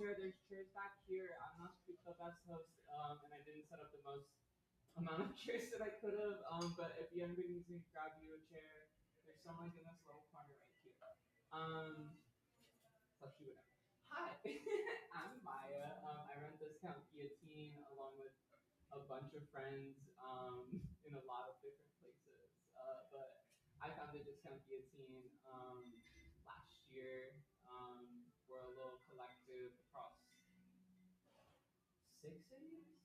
chair. There's chairs back here. I'm not the best host, and I didn't set up the most amount of chairs that I could have. But if anybody needs me to grab you a chair, there's some like in this little corner right here. Um, so she would know. Hi, I'm Maya. I run Discount Guillotine along with a bunch of friends in a lot of different places. But I founded Discount Guillotine last year. We're a little collective across 6 cities,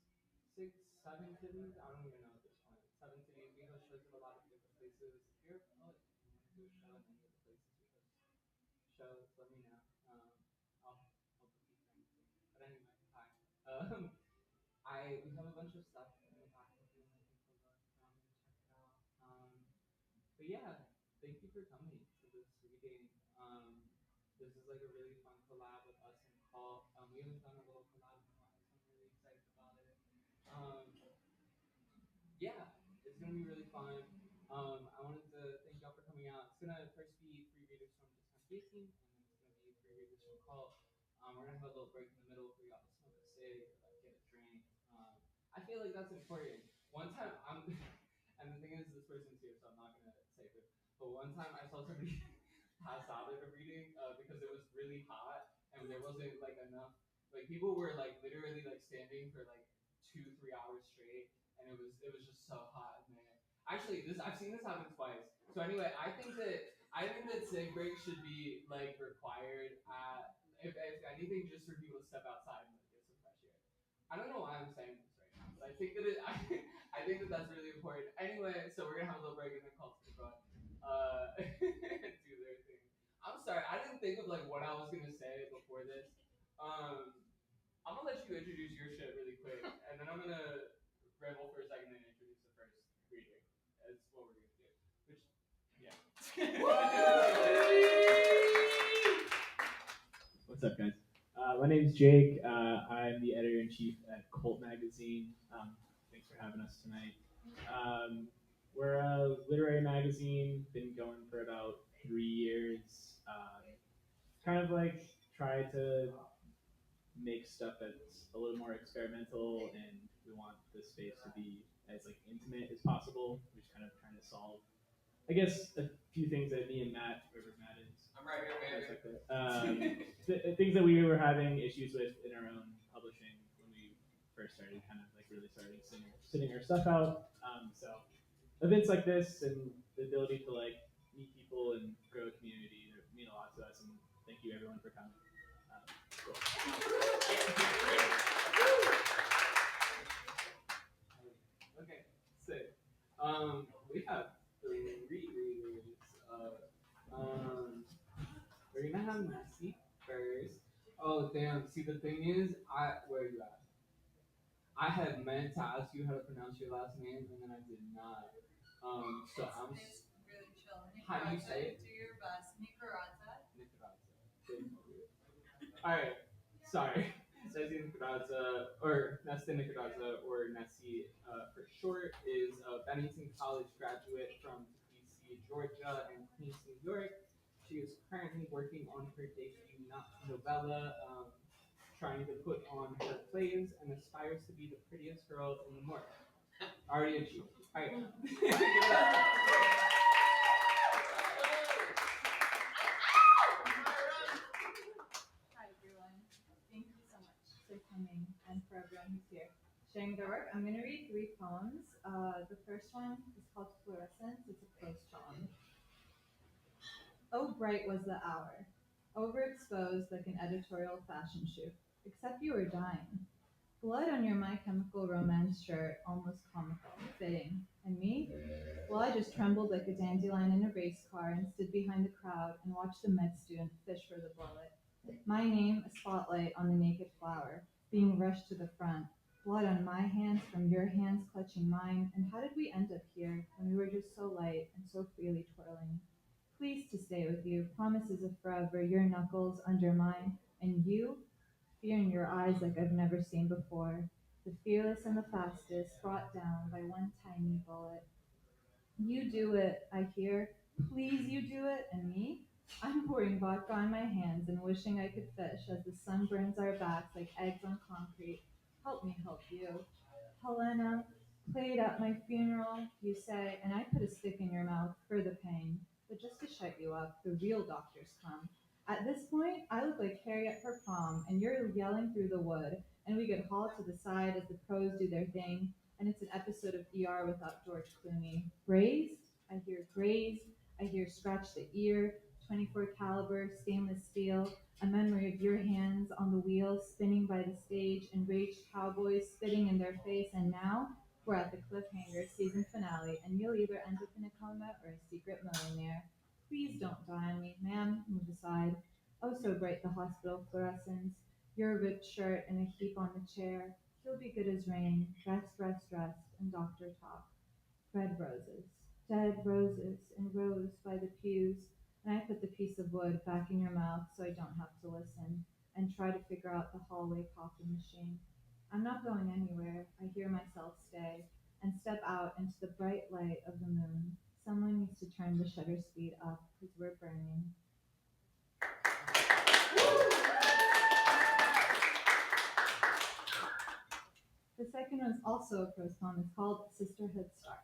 6, 7 cities. I don't even know at this point. 7 cities. We host shows in a lot of different places. If you're a poet and you want to do a show in any of the places we host shows, let me know. I'll book you for anything. But anyway, hi. Um, we have a bunch of stuff in the back if you want to take a look and check it out. But yeah, thank you for coming to this reading. This is like a really fun collab with us and Call. We haven't done a little collab in a while, so I'm really excited about it. Um, yeah, it's gonna be really fun. I wanted to thank y'all for coming out. It's gonna first be three readers from Discount Casing, and then it's gonna be three readers from Call. We're gonna have a little break in the middle for y'all to smoke a cig or like get a drink. I feel like that's important. One time I'm, and the thing is, this person's here, so I'm not gonna say it. But one time I saw somebody pass out at a reading because it was really hot and there wasn't like enough. Like people were like literally like standing for like 2, 3 hours straight and it was just so hot in there. Actually, this I've seen this happen twice. So anyway, I think that sig breaks should be like required. If anything, just for people to step outside and like, get some fresh air. I don't know why I'm saying this right now, but I think that I think that that's really important. Anyway, so we're gonna have a little break and then call to the front. Do their thing. I'm sorry, I didn't think of like what I was gonna say before this. Um, I'm gonna let you introduce your shit really quick, and then I'm gonna ramble for a second and introduce the first reading. That's what we're gonna do. Which, yeah. What's up, guys? My name's Jake. I'm the editor in chief at Cult Magazine. Thanks for having us tonight. We're a literary magazine, been going for about 3 years. Kind of like try to make stuff that's a little more experimental, and we want the space to be as like intimate as possible. We're just kind of trying to solve, I guess, a few things that me and Matt, whoever Matt is, I'm right here, baby. things that we were having issues with in our own publishing when we first started, kind of like really starting sitting our stuff out. So events like this and the ability to like meet people and grow a community mean a lot to us. And thank you everyone for coming. Cool. Okay, sick. We have three readers. Um, we're gonna have Messi first. Oh damn! See, the thing is, where are you at? I had meant to ask you how to pronounce your last name, and then I did not. So It's really chill. How do you say it? Do your best. Nikouradze. Nikouradze. All right. Sorry. Nessie Nikouradze, or Nestan Nikouradze, or Nessie for short, is a Bennington College graduate from DC, Georgia, and Queens, New York. She is currently working on her debut novella, trying to put on her plays, and aspires to be the prettiest girl in the North. Already achieved. All right. Hi everyone. Thank you so much for coming and for everyone who's here sharing their work. I'm going to read three poems. The first one is called Fluorescence. It's a prose poem. Oh, bright was the hour, overexposed like an editorial fashion shoot. Except you were dying. Blood on your My Chemical Romance shirt, almost comical, fitting. And me? Well, I just trembled like a dandelion in a race car and stood behind the crowd and watched a med student fish for the bullet. My name, a spotlight on the naked flower, being rushed to the front. Blood on my hands from your hands clutching mine. And how did we end up here when we were just so light and so freely twirling? Pleased to stay with you, promises of forever, your knuckles under mine, and you, fear in your eyes like I've never seen before, the fearless and the fastest, brought down by one tiny bullet. You do it, I hear. Please, you do it, and me? I'm pouring vodka on my hands and wishing I could fish as the sun burns our backs like eggs on concrete. Help me help you. Helena, played at my funeral, you say, and I put a stick in your mouth for the pain. But just to shut you up, the real doctors come. At this point, I look like Harriet for prom, and you're yelling through the wood, and we get hauled to the side as the pros do their thing, and it's an episode of ER without George Clooney. Grazed? I hear grazed. I hear scratch the ear, 24 caliber, stainless steel, a memory of your hands on the wheel, spinning by the stage, enraged cowboys spitting in their face, and now we're at the cliffhanger season finale, and you'll either end up in a coma or a secret millionaire. Please don't die on me, ma'am. Move aside. Oh, so bright the hospital fluorescence. Your ripped shirt in a heap on the chair. He'll be good as rain. Dressed, dressed, dressed, and doctor talk. Red roses, dead roses in rows by the pews, and I put the piece of wood back in your mouth so I don't have to listen and try to figure out the hallway coffee machine. I'm not going anywhere. I hear myself stay and step out into the bright light of the moon. Someone needs to turn the shutter speed up because we're burning. The second one is also a prose poem. It's called Sisterhood Starts.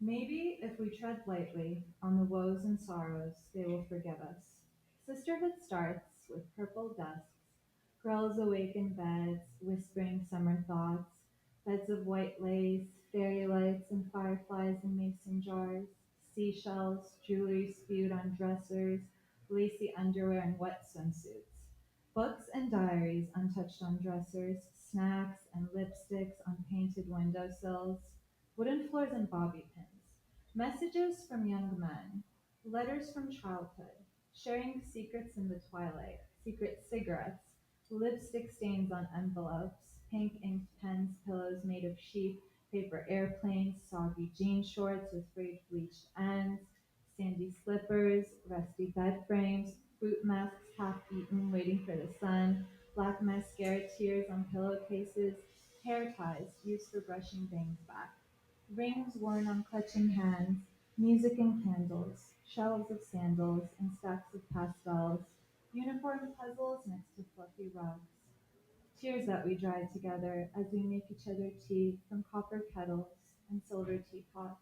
Maybe if we tread lightly on the woes and sorrows, they will forgive us. Sisterhood starts with purple dusks, girls awake in beds, whispering summer thoughts, beds of white lace, fairy lights and fireflies in mason jars, seashells, jewelry spewed on dressers, lacy underwear and wet swimsuits. Books and diaries untouched on dressers, snacks and lipsticks on painted windowsills, wooden floors and bobby pins. Messages from young men, letters from childhood, sharing secrets in the twilight, secret cigarettes, lipstick stains on envelopes, pink inked pens, pillows made of sheep, paper airplanes, soggy jean shorts with frayed bleached ends, sandy slippers, rusty bed frames, fruit masks half eaten, waiting for the sun, black mascara tears on pillowcases, hair ties used for brushing bangs back, rings worn on clutching hands, music and candles, shelves of sandals and stacks of pastels, uniform puzzles next to fluffy rugs. Tears that we dry together as we make each other tea from copper kettles and silver teapots.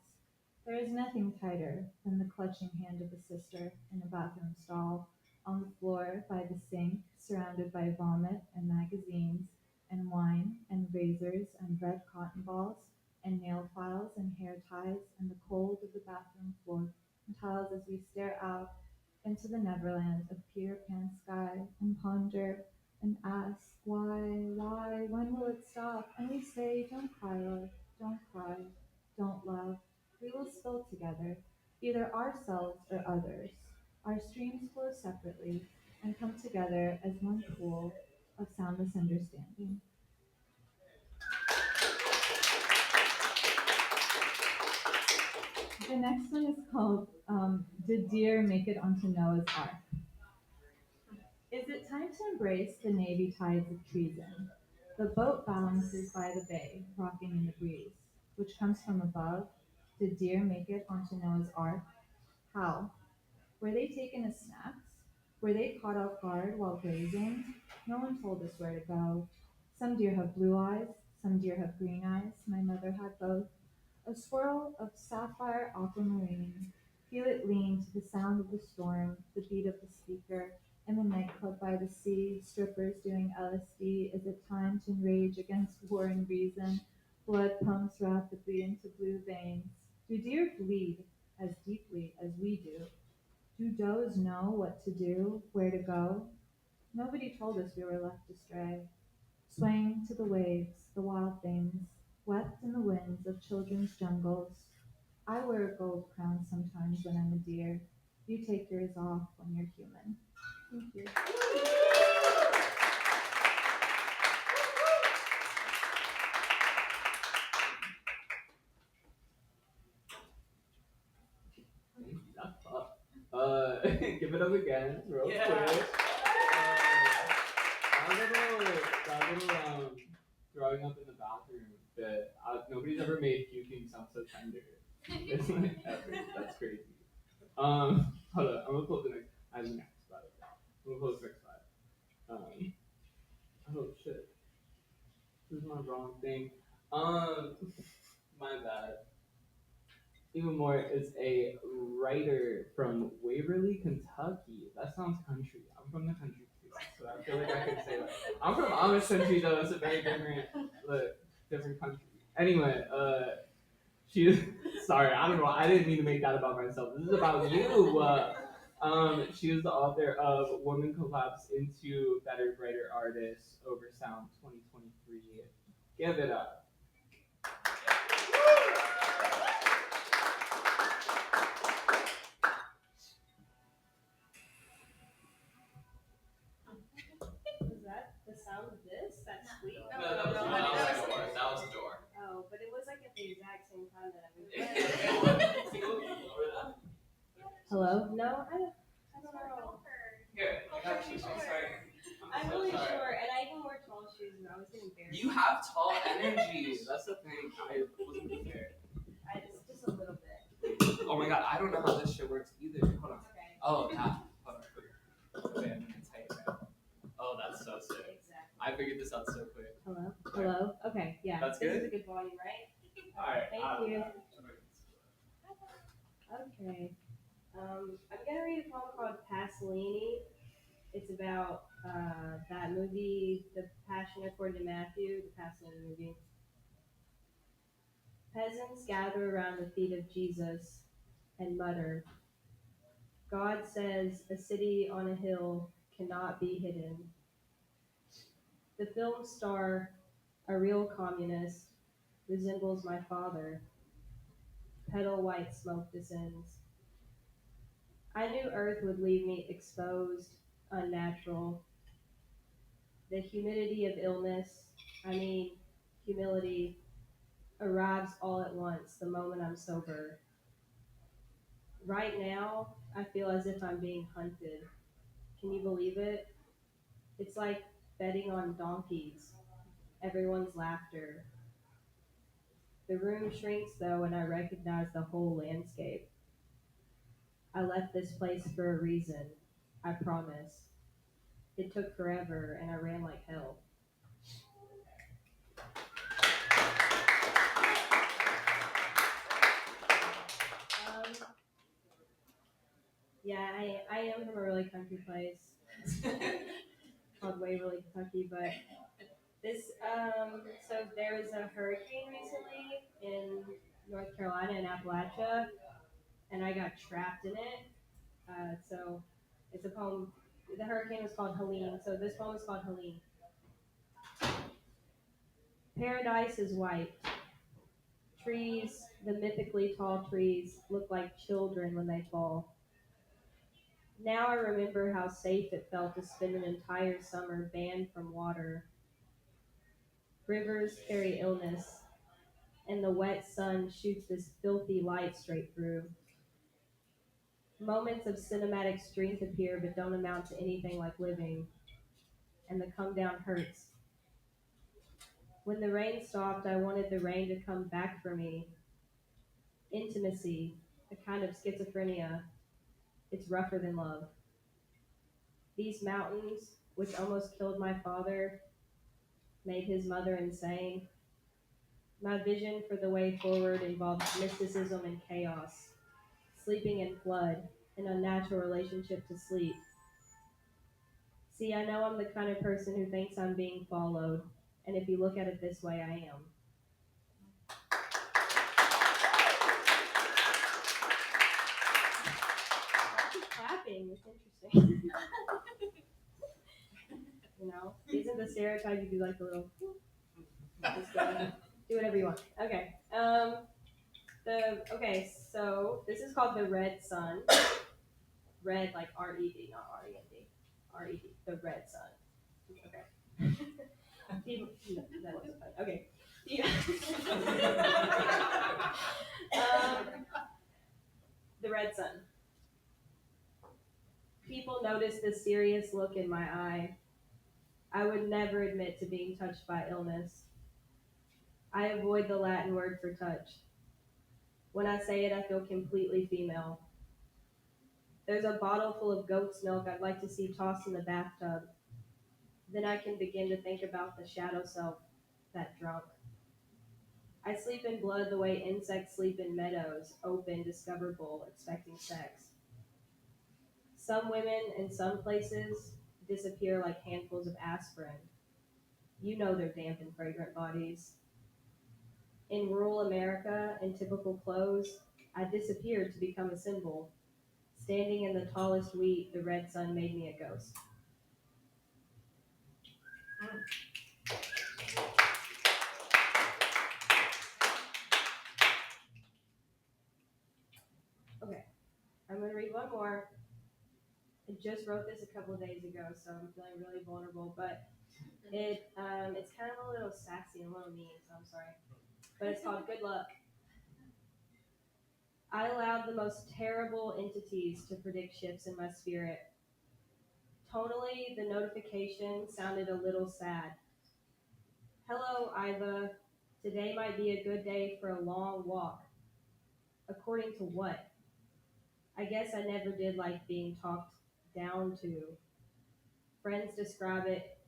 There is nothing tighter than the clutching hand of a sister in a bathroom stall, on the floor by the sink, surrounded by vomit and magazines, and wine and razors and red cotton balls, and nail files and hair ties, and the cold of the bathroom floor and tiles as we stare out into the neverland of Peter Pan sky and ponder and ask, why, when will it stop? And we say, don't cry, love, don't cry, don't love. We will spill together, either ourselves or others. Our streams flow separately and come together as one pool of soundless understanding. The next one is called Did Deer Make It Onto Noah's Ark? Is it time to embrace the navy tides of treason? The boat balances by the bay, rocking in the breeze, which comes from above. Did deer make it onto Noah's Ark? How? Were they taken as snacks? Were they caught off guard while grazing? No one told us where to go. Some deer have blue eyes, some deer have green eyes. My mother had both. A swirl of sapphire aquamarine. Feel it lean to the sound of the storm, the beat of the speaker. In the nightclub by the sea, strippers doing LSD. Is it time to enrage against war and reason? Blood pumps rapidly into blue veins. Do deer bleed as deeply as we do? Do does know what to do, where to go? Nobody told us we were left astray. Swaying to the waves, the wild things, wept in the winds of children's jungles. I wear a gold crown sometimes when I'm a deer. You take yours off when you're human. Thank you. That's tough. Give it up again, real quick. That little throwing up in the bathroom bit. Nobody's ever made puking sound so tender. It's like ever. That's crazy. Hold on, I'm gonna pull the next. I have the next spot. I'm gonna pull the next spot. Oh shit, this is my wrong thing. My bad. Even more is a writer from Waverly, Kentucky. That sounds country. I'm from the country too, so I feel like I can say that. I'm from Amish country though. It's a very different, look, different country. Anyway, she. Sorry, I don't know. I didn't mean to make that about myself. This is about you. She is the author of Woman Collapse into Better, Brighter Artists over Sound 2023. Give it up. Was that the sound of this? That squeak? No, that was the door. That was the door. Oh, but it was like at the exact same time that I moved. Hello? No, I don't know. Here, I got you. I'm sorry. I'm so really sorry. short, and I even wore tall shoes, and I was getting embarrassed. You have tall energy. That's the thing. I wasn't prepared. I just a little bit. Oh my god, I don't know how this shit works either. Hold on. Okay. Oh, yeah. Hold on. Okay, I'm gonna type it. Oh, that's so sick. Exactly. I figured this out so quick. Hello? Hello? Okay, yeah. That's This good? is a good volume, right? Alright. Thank you. Okay. I'm gonna read a poem called Pasolini. It's about that movie, The Passion According to Matthew, the Pasolini movie. Peasants gather around the feet of Jesus and mutter, God says a city on a hill cannot be hidden. The film star, a real communist, resembles my father. Petal white smoke descends. I knew Earth would leave me exposed, unnatural. The humidity of illness, humility, arrives all at once the moment I'm sober. Right now, I feel as if I'm being hunted. Can you believe it? It's like betting on donkeys. Everyone's laughter. The room shrinks though, and I recognize the whole landscape. I left this place for a reason, I promise. It took forever, and I ran like hell. Yeah, I am from a really country place called Waverly, Kentucky, but this, so there was a hurricane recently in North Carolina in Appalachia, and I got trapped in it. So it's a poem. The hurricane was called Helene, so this poem is called Helene. Paradise is white. Trees, the mythically tall trees, look like children when they fall. Now I remember how safe it felt to spend an entire summer banned from water. Rivers carry illness, and the wet sun shoots this filthy light straight through. Moments of cinematic strength appear but don't amount to anything like living, and the come down hurts. When the rain stopped, I wanted the rain to come back for me. Intimacy, a kind of schizophrenia. It's rougher than love. These mountains, which almost killed my father, made his mother insane. My vision for the way forward involved mysticism and chaos, sleeping in flood, an unnatural relationship to sleep. See, I know I'm the kind of person who thinks I'm being followed, and if you look at it this way, I am. Clapping, it's interesting. You know, isn't the stereotype you do like a little, just do whatever you want. Okay. So this is called The Red Sun. Red like R-E-D, not R-E-N-D. R-E-D, The Red Sun. Okay. That wasn't fun. Okay. Yeah. The Red Sun. People notice the serious look in my eye. I would never admit to being touched by illness. I avoid the Latin word for touch. When I say it, I feel completely female. There's a bottle full of goat's milk I'd like to see tossed in the bathtub. Then I can begin to think about the shadow self, that drunk. I sleep in blood the way insects sleep in meadows, open, discoverable, expecting sex. Some women in some places disappear like handfuls of aspirin. You know their damp and fragrant bodies. In rural America, in typical clothes, I disappeared to become a symbol. Standing in the tallest wheat, the red sun made me a ghost. Okay, I'm going to read one more. I just wrote this a couple of days ago, so I'm feeling really vulnerable, but it's kind of a little sassy and a little mean, so I'm sorry. But it's called Good Luck. I allowed the most terrible entities to predict shifts in my spirit. Tonally, the notification sounded a little sad. Hello, Iva. Today might be a good day for a long walk. According to what? I guess I never did like being talked down to. Friends describe it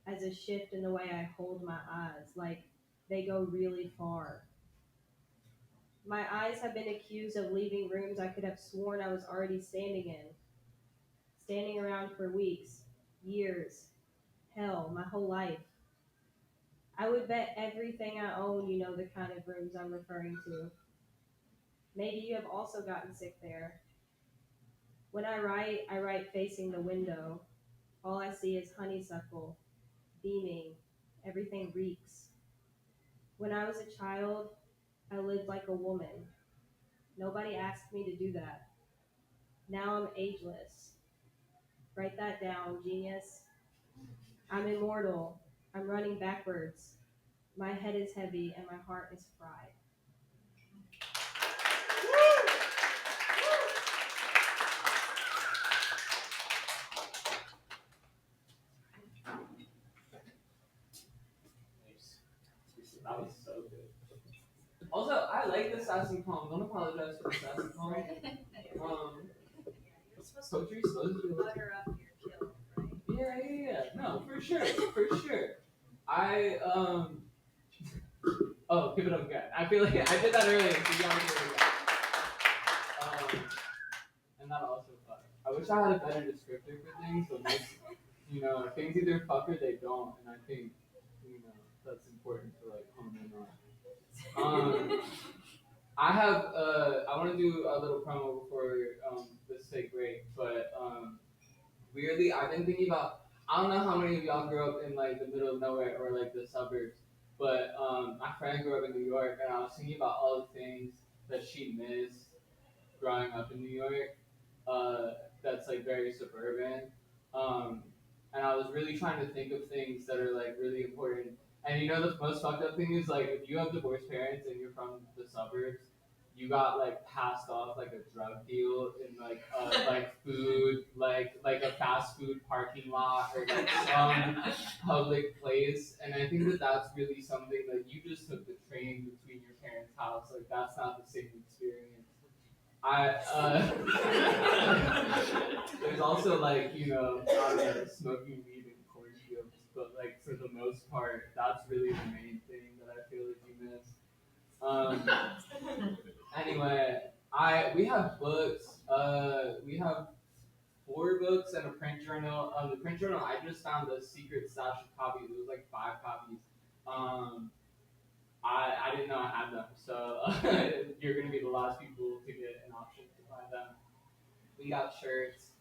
as a shift in the way I hold my eyes, like they go really far. My eyes have been accused of leaving rooms I could have sworn I was already standing around for weeks, years, hell, my whole life. I would bet everything I own you know the kind of rooms I'm referring to. Maybe you have also gotten sick there. When I write facing the window. All I see is honeysuckle, beaming, everything reeks. When I was a child, I lived like a woman. Nobody asked me to do that. Now I'm ageless. Write that down, genius. I'm immortal. I'm running backwards. My head is heavy and my heart is fried. That was so good. Also, I like the sassy poem. Don't apologize for the sassy poem. Poetry supposed to butter up your kill, right? Yeah. No, for sure. I Oh, give it up again. I feel like I did that earlier, so you gotta do it again. And that also fuck. I wish I had a better descriptor for things, but most, things either fuck or they don't, and I think, that's important to like hone in on. I want to do a little promo before this take break, but weirdly, I've been thinking about. I don't know how many of y'all grew up in like the middle of nowhere or like the suburbs, but my friend grew up in New York, and I was thinking about all the things that she missed growing up in New York. That's like very suburban, um, and I was really trying to think of things that are like really important. And the most fucked up thing is like if you have divorced parents and you're from the suburbs, you got like passed off like a drug deal in like food, like a fast food parking lot or like some public place. And I think that that's really something that you just took the train between your parents' house. Like that's not the same experience. There's also like smoking weed in cornfields, but like for the most part, that's really the main thing that I feel like you miss. Anyway, we have books. We have 4 books and a print journal. The print journal I just found a secret stash of copies. It was like 5 copies. I didn't know I had them, so you're gonna be the last people to get an option to buy them. We got shirts,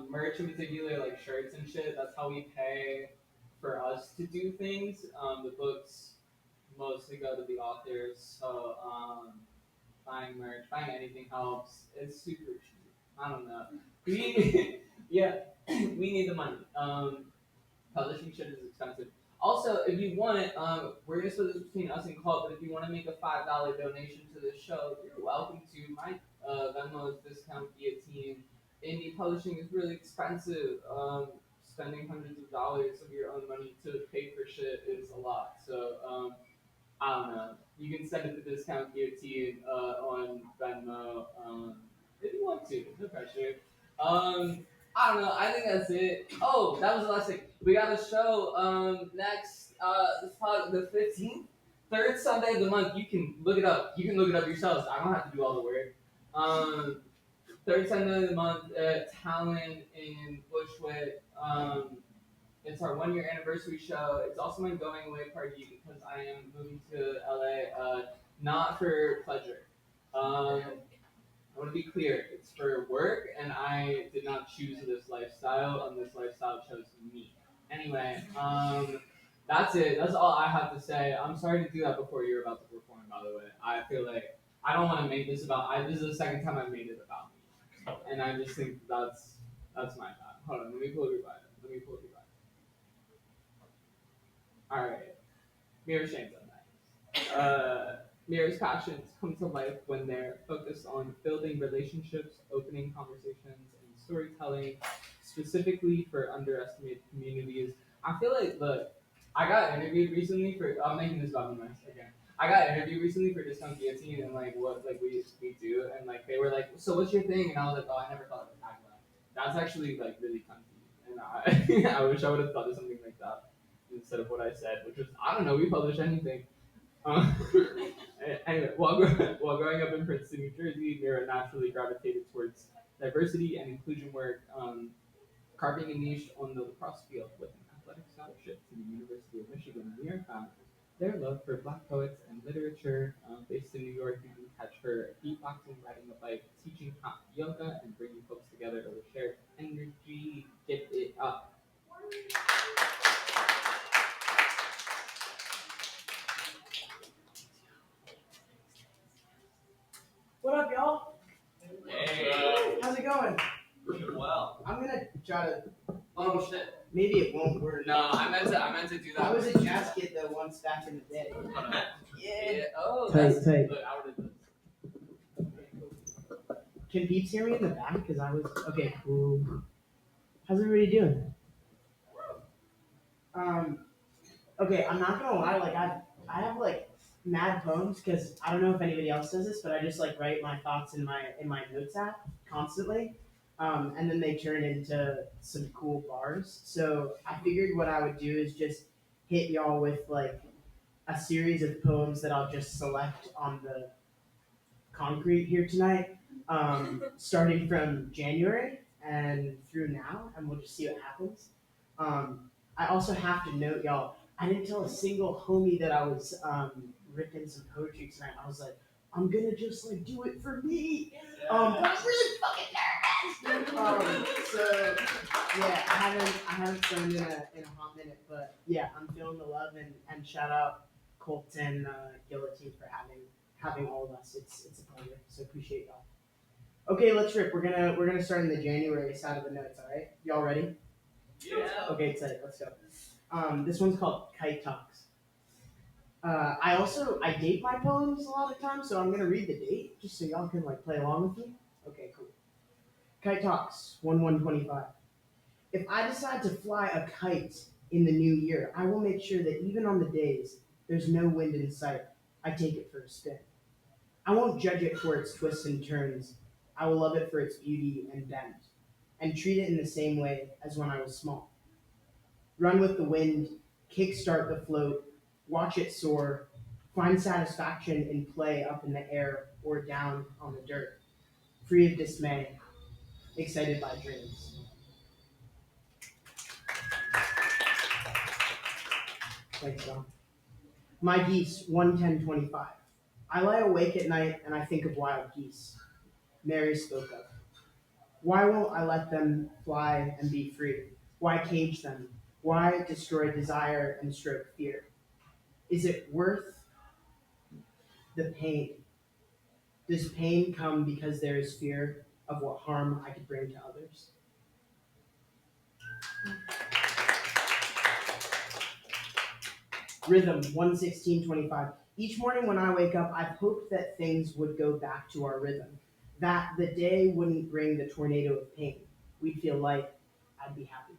merch in particular, like shirts and shit. That's how we pay for us to do things. The books mostly go to the authors, so buying merch, buying anything helps. It's super cheap. I don't know. Yeah, we need the money. Publishing shit is expensive. Also, if you want it, we're gonna split this between us and Club, but if you want to make a $5 donation to the show, you're welcome to. My Venmo is discount Guillotine. Indie publishing is really expensive. Spending hundreds of dollars of your own money to pay for shit is a lot. So I don't know. You can send it to discount Guillotine on Venmo if you want to. No pressure. I don't know. I think that's it. Oh, that was the last thing. We got a show next this probably the 15th, third Sunday of the month. You can look it up. You can look it up yourselves. I don't have to do all the work. Third Sunday of the month at Talon in Bushwick. It's our 1 year anniversary show. It's also my going away party because I am moving to LA. Not for pleasure. I want to be clear. It's for work, and I did not choose this lifestyle, and this lifestyle chose me. Anyway, that's it. That's all I have to say. I'm sorry to do that before you're about to perform. By the way, I feel like I don't want to make this about. This is the second time I've made it about me, and I just think that's my bad. Hold on, let me pull your vibe. Let me pull your vibe. All right, Mira Shane's on that. Mira's passions come to life when they're focused on building relationships, opening conversations, and storytelling, specifically for underestimated communities. I feel like, look, I got interviewed recently for. I'm making this about me again. I got interviewed recently for Discount Guillotine and like what like we do, and like they were like, so what's your thing? And I was like, oh, I never thought of a tagline. That's actually like really comfy, and I I wish I would have thought of something like that instead of what I said, which was I don't know. We publish anything. Um, anyway, while growing up in Princeton, New Jersey, Mira naturally gravitated towards diversity and inclusion work, carving a niche on the lacrosse field with an athletic scholarship to the University of Michigan. Mira found their love for Black poets and literature. Based in New York, you can catch her beatboxing, riding a bike, teaching hot yoga, and bringing folks together to share energy. Get it up. What up, y'all? Hey. How's it going? Doing well. I'm gonna try to. Oh shit. Maybe it won't work. No, I meant to do that. I was a jazz kid though once back in the day. Yeah. Oh, Tight, that's tight. Look, I would have done. Can peeps hear me in the back? Cause I was okay. Cool. How's everybody doing? Okay, I'm not gonna lie. Like I have like mad poems because I don't know if anybody else does this, but I just like write my thoughts in my notes app constantly. And then they turn into some cool bars. So I figured what I would do is just hit y'all with like a series of poems that I'll just select on the concrete here tonight, starting from January and through now, and we'll just see what happens. I also have to note, y'all, I didn't tell a single homie that I was ripping some poetry tonight. I was like, I'm gonna just like do it for me. But I'm really fucking nervous. So yeah, I haven't sung in a hot minute, but yeah, I'm feeling the love and shout out Colt and Guillotine for having all of us. It's a pleasure. So appreciate y'all. Okay, let's rip. We're gonna start in the January side of the notes. All right, y'all ready? Yeah. Okay, tight. Let's go. This one's called Kite Talks. I date my poems a lot of times, so I'm gonna read the date just so y'all can like play along with me. Okay, cool. Kite Talks 1/1/25. If I decide to fly a kite in the new year, I will make sure that even on the days there's no wind in sight, I take it for a spin. I won't judge it for its twists and turns. I will love it for its beauty and bend, and treat it in the same way as when I was small. Run with the wind, kickstart the float, watch it soar, find satisfaction in play up in the air or down on the dirt, free of dismay, excited by dreams. Thanks, John. My geese, 1/10/25. I lie awake at night and I think of wild geese. Mary spoke of. Why won't I let them fly and be free? Why cage them? Why destroy desire and stroke fear? Is it worth the pain? Does pain come because there is fear of what harm I could bring to others? Rhythm 1/16/25. Each morning when I wake up, I've hoped that things would go back to our rhythm, that the day wouldn't bring the tornado of pain. We'd feel light. I'd be happy.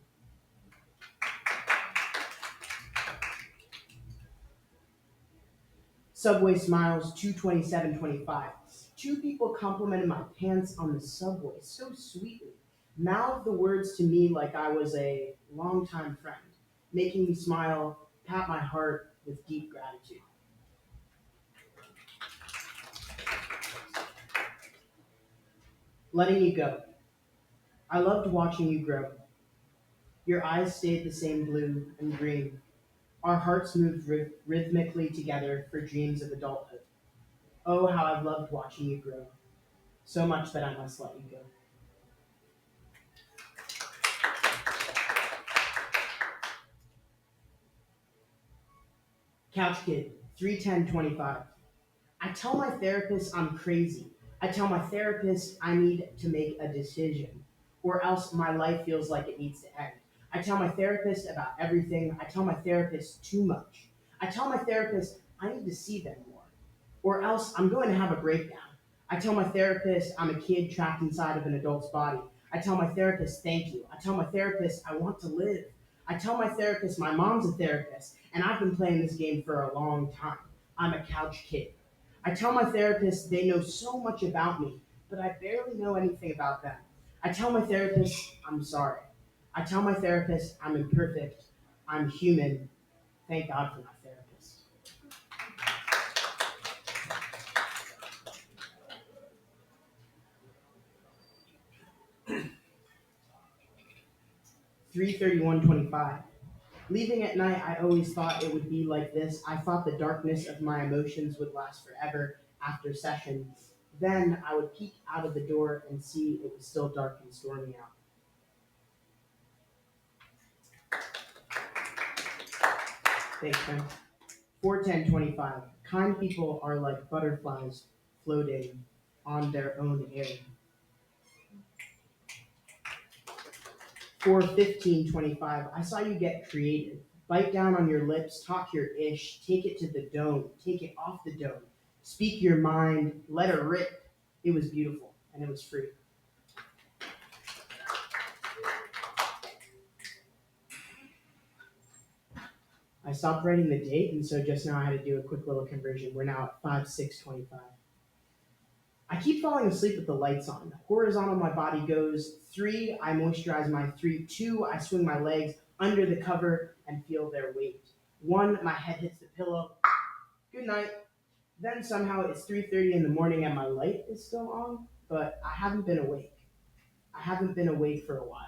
Subway Smiles 2/27/25. Two people complimented my pants on the subway so sweetly. Mouthed the words to me like I was a longtime friend, making me smile, pat my heart with deep gratitude. Letting you go. I loved watching you grow. Your eyes stayed the same blue and green. Our hearts moved rhythmically together for dreams of adulthood. Oh, how I've loved watching you grow. So much that I must let you go. Couch Kid, 31025. I tell my therapist I'm crazy. I tell my therapist I need to make a decision, or else my life feels like it needs to end. I tell my therapist about everything. I tell my therapist too much. I tell my therapist I need to see them more, or else I'm going to have a breakdown. I tell my therapist I'm a kid trapped inside of an adult's body. I tell my therapist thank you. I tell my therapist I want to live. I tell my therapist my mom's a therapist, and I've been playing this game for a long time. I'm a couch kid. I tell my therapist they know so much about me, but I barely know anything about them. I tell my therapist I'm sorry. I tell my therapist I'm imperfect. I'm human. Thank God for my therapist. 331:25. Leaving at night, I always thought it would be like this. I thought the darkness of my emotions would last forever after session. Then I would peek out of the door and see it was still dark and stormy out. Thanks, friend. 410:25. Kind people are like butterflies floating on their own air. 4:15:25. I saw you get creative. Bite down on your lips, talk your ish, take it to the dome, take it off the dome. Speak your mind, let her rip. It was beautiful, and it was free. I stopped writing the date, and so just now I had to do a quick little conversion. We're now at 5:6:25. I keep falling asleep with the lights on. Horizontal, my body goes. 3, I moisturize my 3. 2, I swing my legs under the cover and feel their weight. 1, my head hits the pillow. Good night. Then somehow it's 3:30 in the morning and my light is still on, but I haven't been awake. I haven't been awake for a while.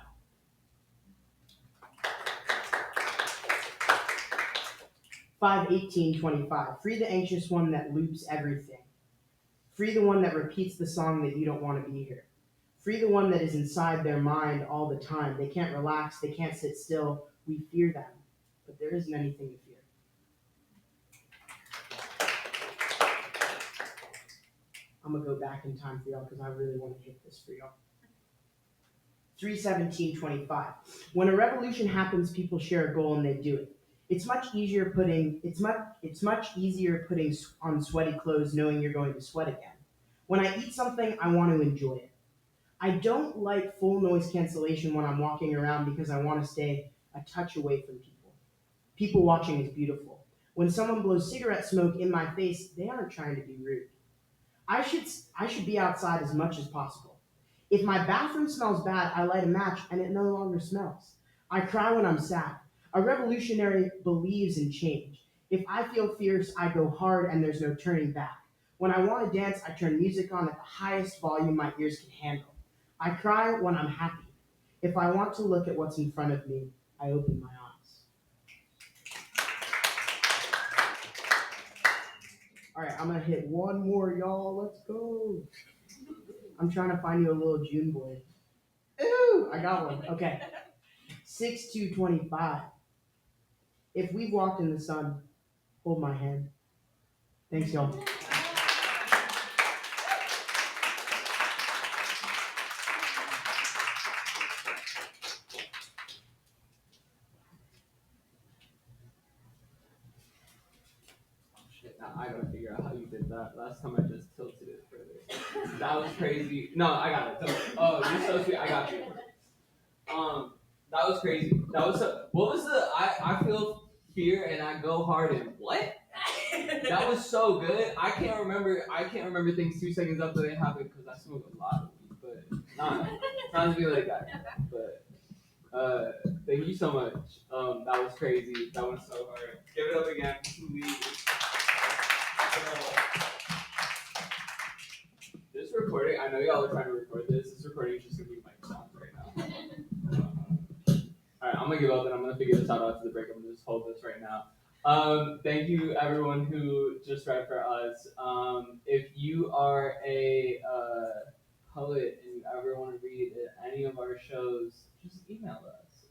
5:18:25. Free the anxious one that loops everything. Free the one that repeats the song that you don't want to be here. Free the one that is inside their mind all the time. They can't relax, they can't sit still. We fear them, but there isn't anything to fear. I'm going to go back in time for y'all because I really want to hit this for y'all. 3:17:25. When a revolution happens, people share a goal and they do it. It's much easier putting on sweaty clothes knowing you're going to sweat again. When I eat something, I want to enjoy it. I don't like full noise cancellation when I'm walking around because I want to stay a touch away from people. People watching is beautiful. When someone blows cigarette smoke in my face, they aren't trying to be rude. I should be outside as much as possible. If my bathroom smells bad, I light a match and it no longer smells. I cry when I'm sad. A revolutionary believes in change. If I feel fierce, I go hard and there's no turning back. When I want to dance, I turn music on at the highest volume my ears can handle. I cry when I'm happy. If I want to look at what's in front of me, I open my eyes. All right, I'm going to hit one more, y'all. Let's go. I'm trying to find you a little June boy. Ooh, I got one. Okay. 6:2:25. If we've walked in the sun, hold my hand. Thanks, y'all. Shit, now I gotta figure out how you did that. Last time I just tilted it further. That was crazy. No, I got it. Oh, you're so sweet. I got you. That was crazy. That was what was the I feel fear and I go hard and what? That was so good. I can't remember things 2 seconds after they happened because I smoke a lot of weed. but not to be like that. But thank you so much. That was crazy. That went so hard. Give it up again, please. This recording, I know y'all are trying to record this. This recording is just gonna be mic sounds right now. All right, I'm gonna give up and I'm gonna figure this out after the break. I'm gonna just hold this right now. Thank you everyone who just read for us. If you are a poet and you ever want to read any of our shows, just email us.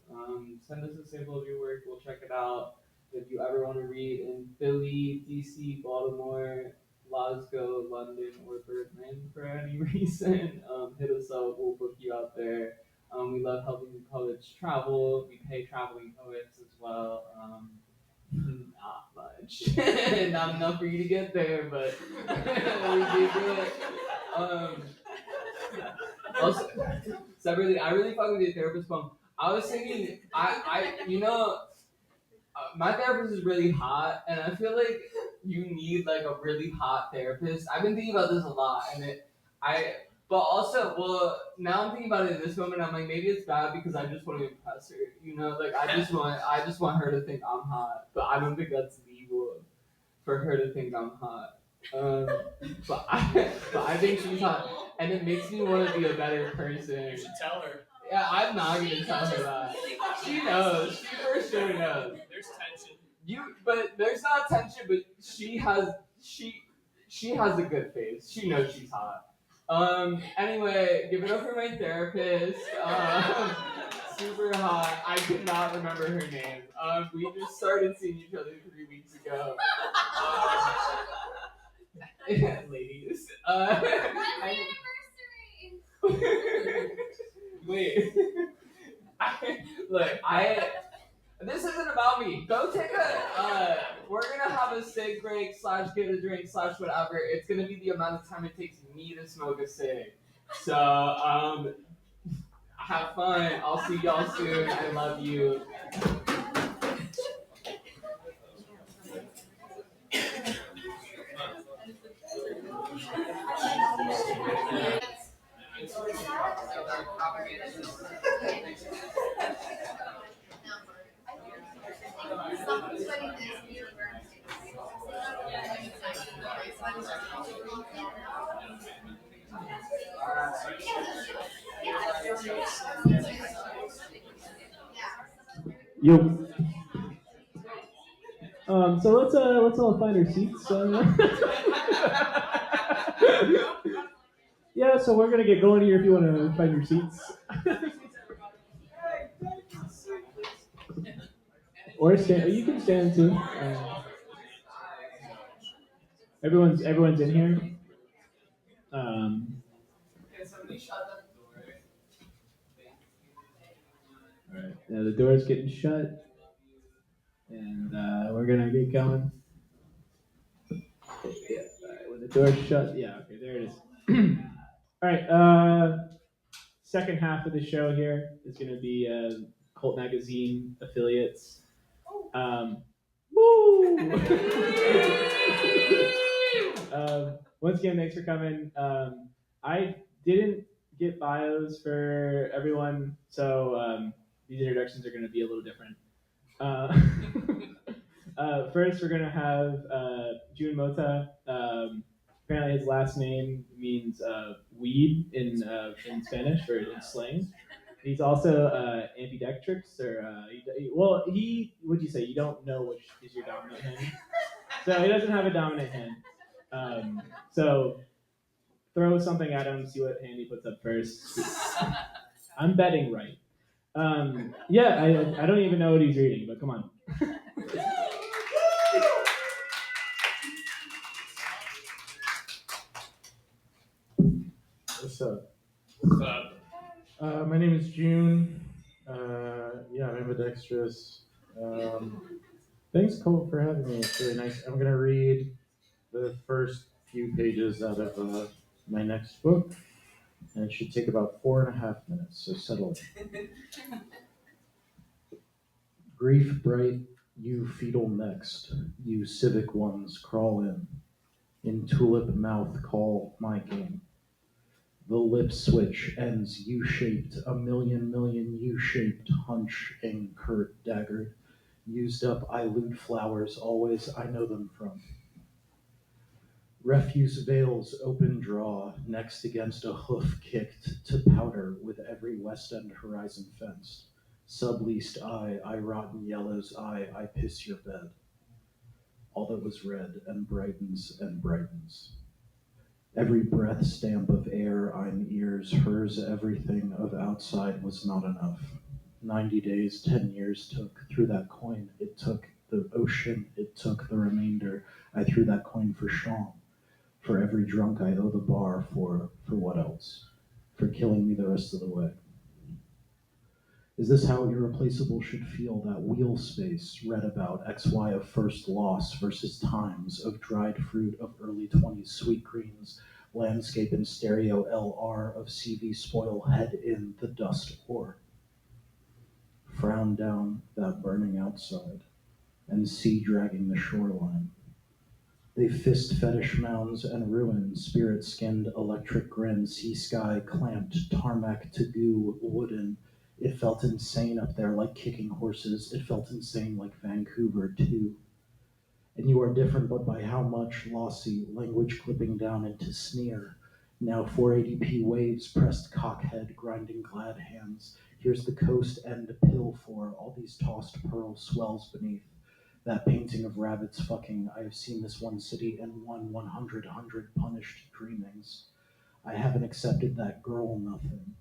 Send us a sample of your work. We'll check it out. If you ever want to read in Philly, DC, Baltimore, Glasgow, London, or Berlin for any reason, hit us up. We'll book you out there. We love helping the poets travel. We pay traveling poets as well. Not much. Not enough for you to get there, but we do it. Also, separately, I really fuck with your therapist poem. I was thinking, my therapist is really hot, and I feel like you need like a really hot therapist. I've been thinking about this a lot, but also, well, now I'm thinking about it in this moment. I'm like, maybe it's bad because I just want to impress her. Like I just want her to think I'm hot, but I don't think that's legal for her to think I'm hot. But I think she's hot, and it makes me want to be a better person. You should tell her. Yeah, I'm not gonna tell her that. She knows. She for sure knows. There's tension. But there's not tension. But she has a good face. She knows she's hot. Anyway, give it up for my therapist. Super hot. I cannot remember her name. We just started seeing each other 3 weeks ago. Ladies. Wait. This isn't about me. Go take we're gonna have a cig break / get a drink / whatever. It's gonna be the amount of time it takes me to smoke a cig. So, have fun. I'll see y'all soon. I love you. Yo. So let's all find our seats. Yeah, so we're gonna get going here if you want to find your seats. Or stand. You can stand too. Everyone's in here. All right. Now the door's getting shut, and we're gonna get going. Yeah. When the door's shut, yeah. Okay, there it is. All right. Second half of the show here is gonna be Cult Magazine affiliates. Woo! Once again, thanks for coming. I didn't get bios for everyone, so these introductions are going to be a little different. First, we're going to have Jun Mota. Apparently, his last name means weed in Spanish or in slang. He's also ambidextrous, or would you say you don't know which is your dominant hand? So he doesn't have a dominant hand. So throw something at him, see what hand he puts up first. I'm betting right. I don't even know what he's reading, but come on. What's up? What's up? My name is June. I'm ambidextrous. Thanks, Cole, for having me. It's really nice. I'm going to read the first few pages out of my next book, and it should take about 4.5 minutes, so settle in. Grief bright, you fetal next, you civic ones crawl in tulip mouth call my game. The lip switch ends U-shaped, a million U-shaped hunch ing Kurt daggered. Used up I loot flowers, always I know them from. Refuse veils open draw, next against a hoof kicked to powder with every West End horizon fenced. Subleased I rotten yellows I piss your bed. All that was red and brightens and brightens. Every breath stamp of air I'm ears, hers everything of outside was not enough. 90 days, 10 years took, threw that coin, it took the ocean, it took the remainder. I threw that coin for Sean. For every drunk I owe the bar for what else? For killing me the rest of the way. Is this how irreplaceable should feel, that wheel space read about, XY of first loss versus times, of dried fruit of early 20s sweet greens, landscape in stereo LR of CV spoil head in the dust ore? Frown down that burning outside, and sea dragging the shoreline. They fist fetish mounds and ruins, spirit-skinned electric grin, sea sky clamped, tarmac to goo, wooden. It felt insane up there like kicking horses. It felt insane like Vancouver too. And you are different, but by how much? Lossy, language clipping down into sneer. Now 480p waves, pressed cockhead, grinding glad hands. Here's the coast end pill for all these tossed pearl swells beneath. That painting of rabbits fucking, I have seen this one city and 100 punished dreamings. I haven't accepted that girl nothing.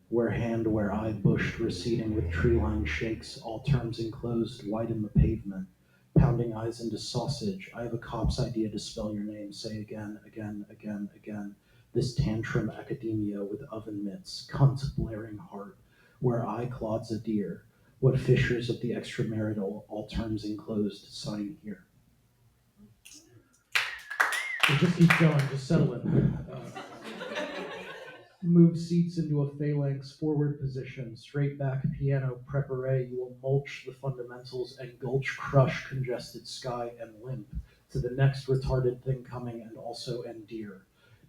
Where hand, where eye, bushed, receding with tree line shakes, all terms enclosed, white in the pavement. Pounding eyes into sausage, I have a cop's idea to spell your name, say again. This tantrum academia with oven mitts, cunt blaring heart, where eye clods a deer. What fissures of the extramarital, all terms enclosed, sign here. It just keeps going, just settle in. Move seats into a phalanx forward position, straight back piano prepare. You will mulch the fundamentals and gulch crush congested sky and limp to the next retarded thing coming and also end dear.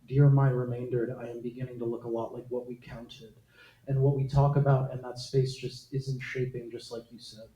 Dear my remainder, I am beginning to look a lot like what we counted. And what we talk about, and that space just isn't shaping, just like you said.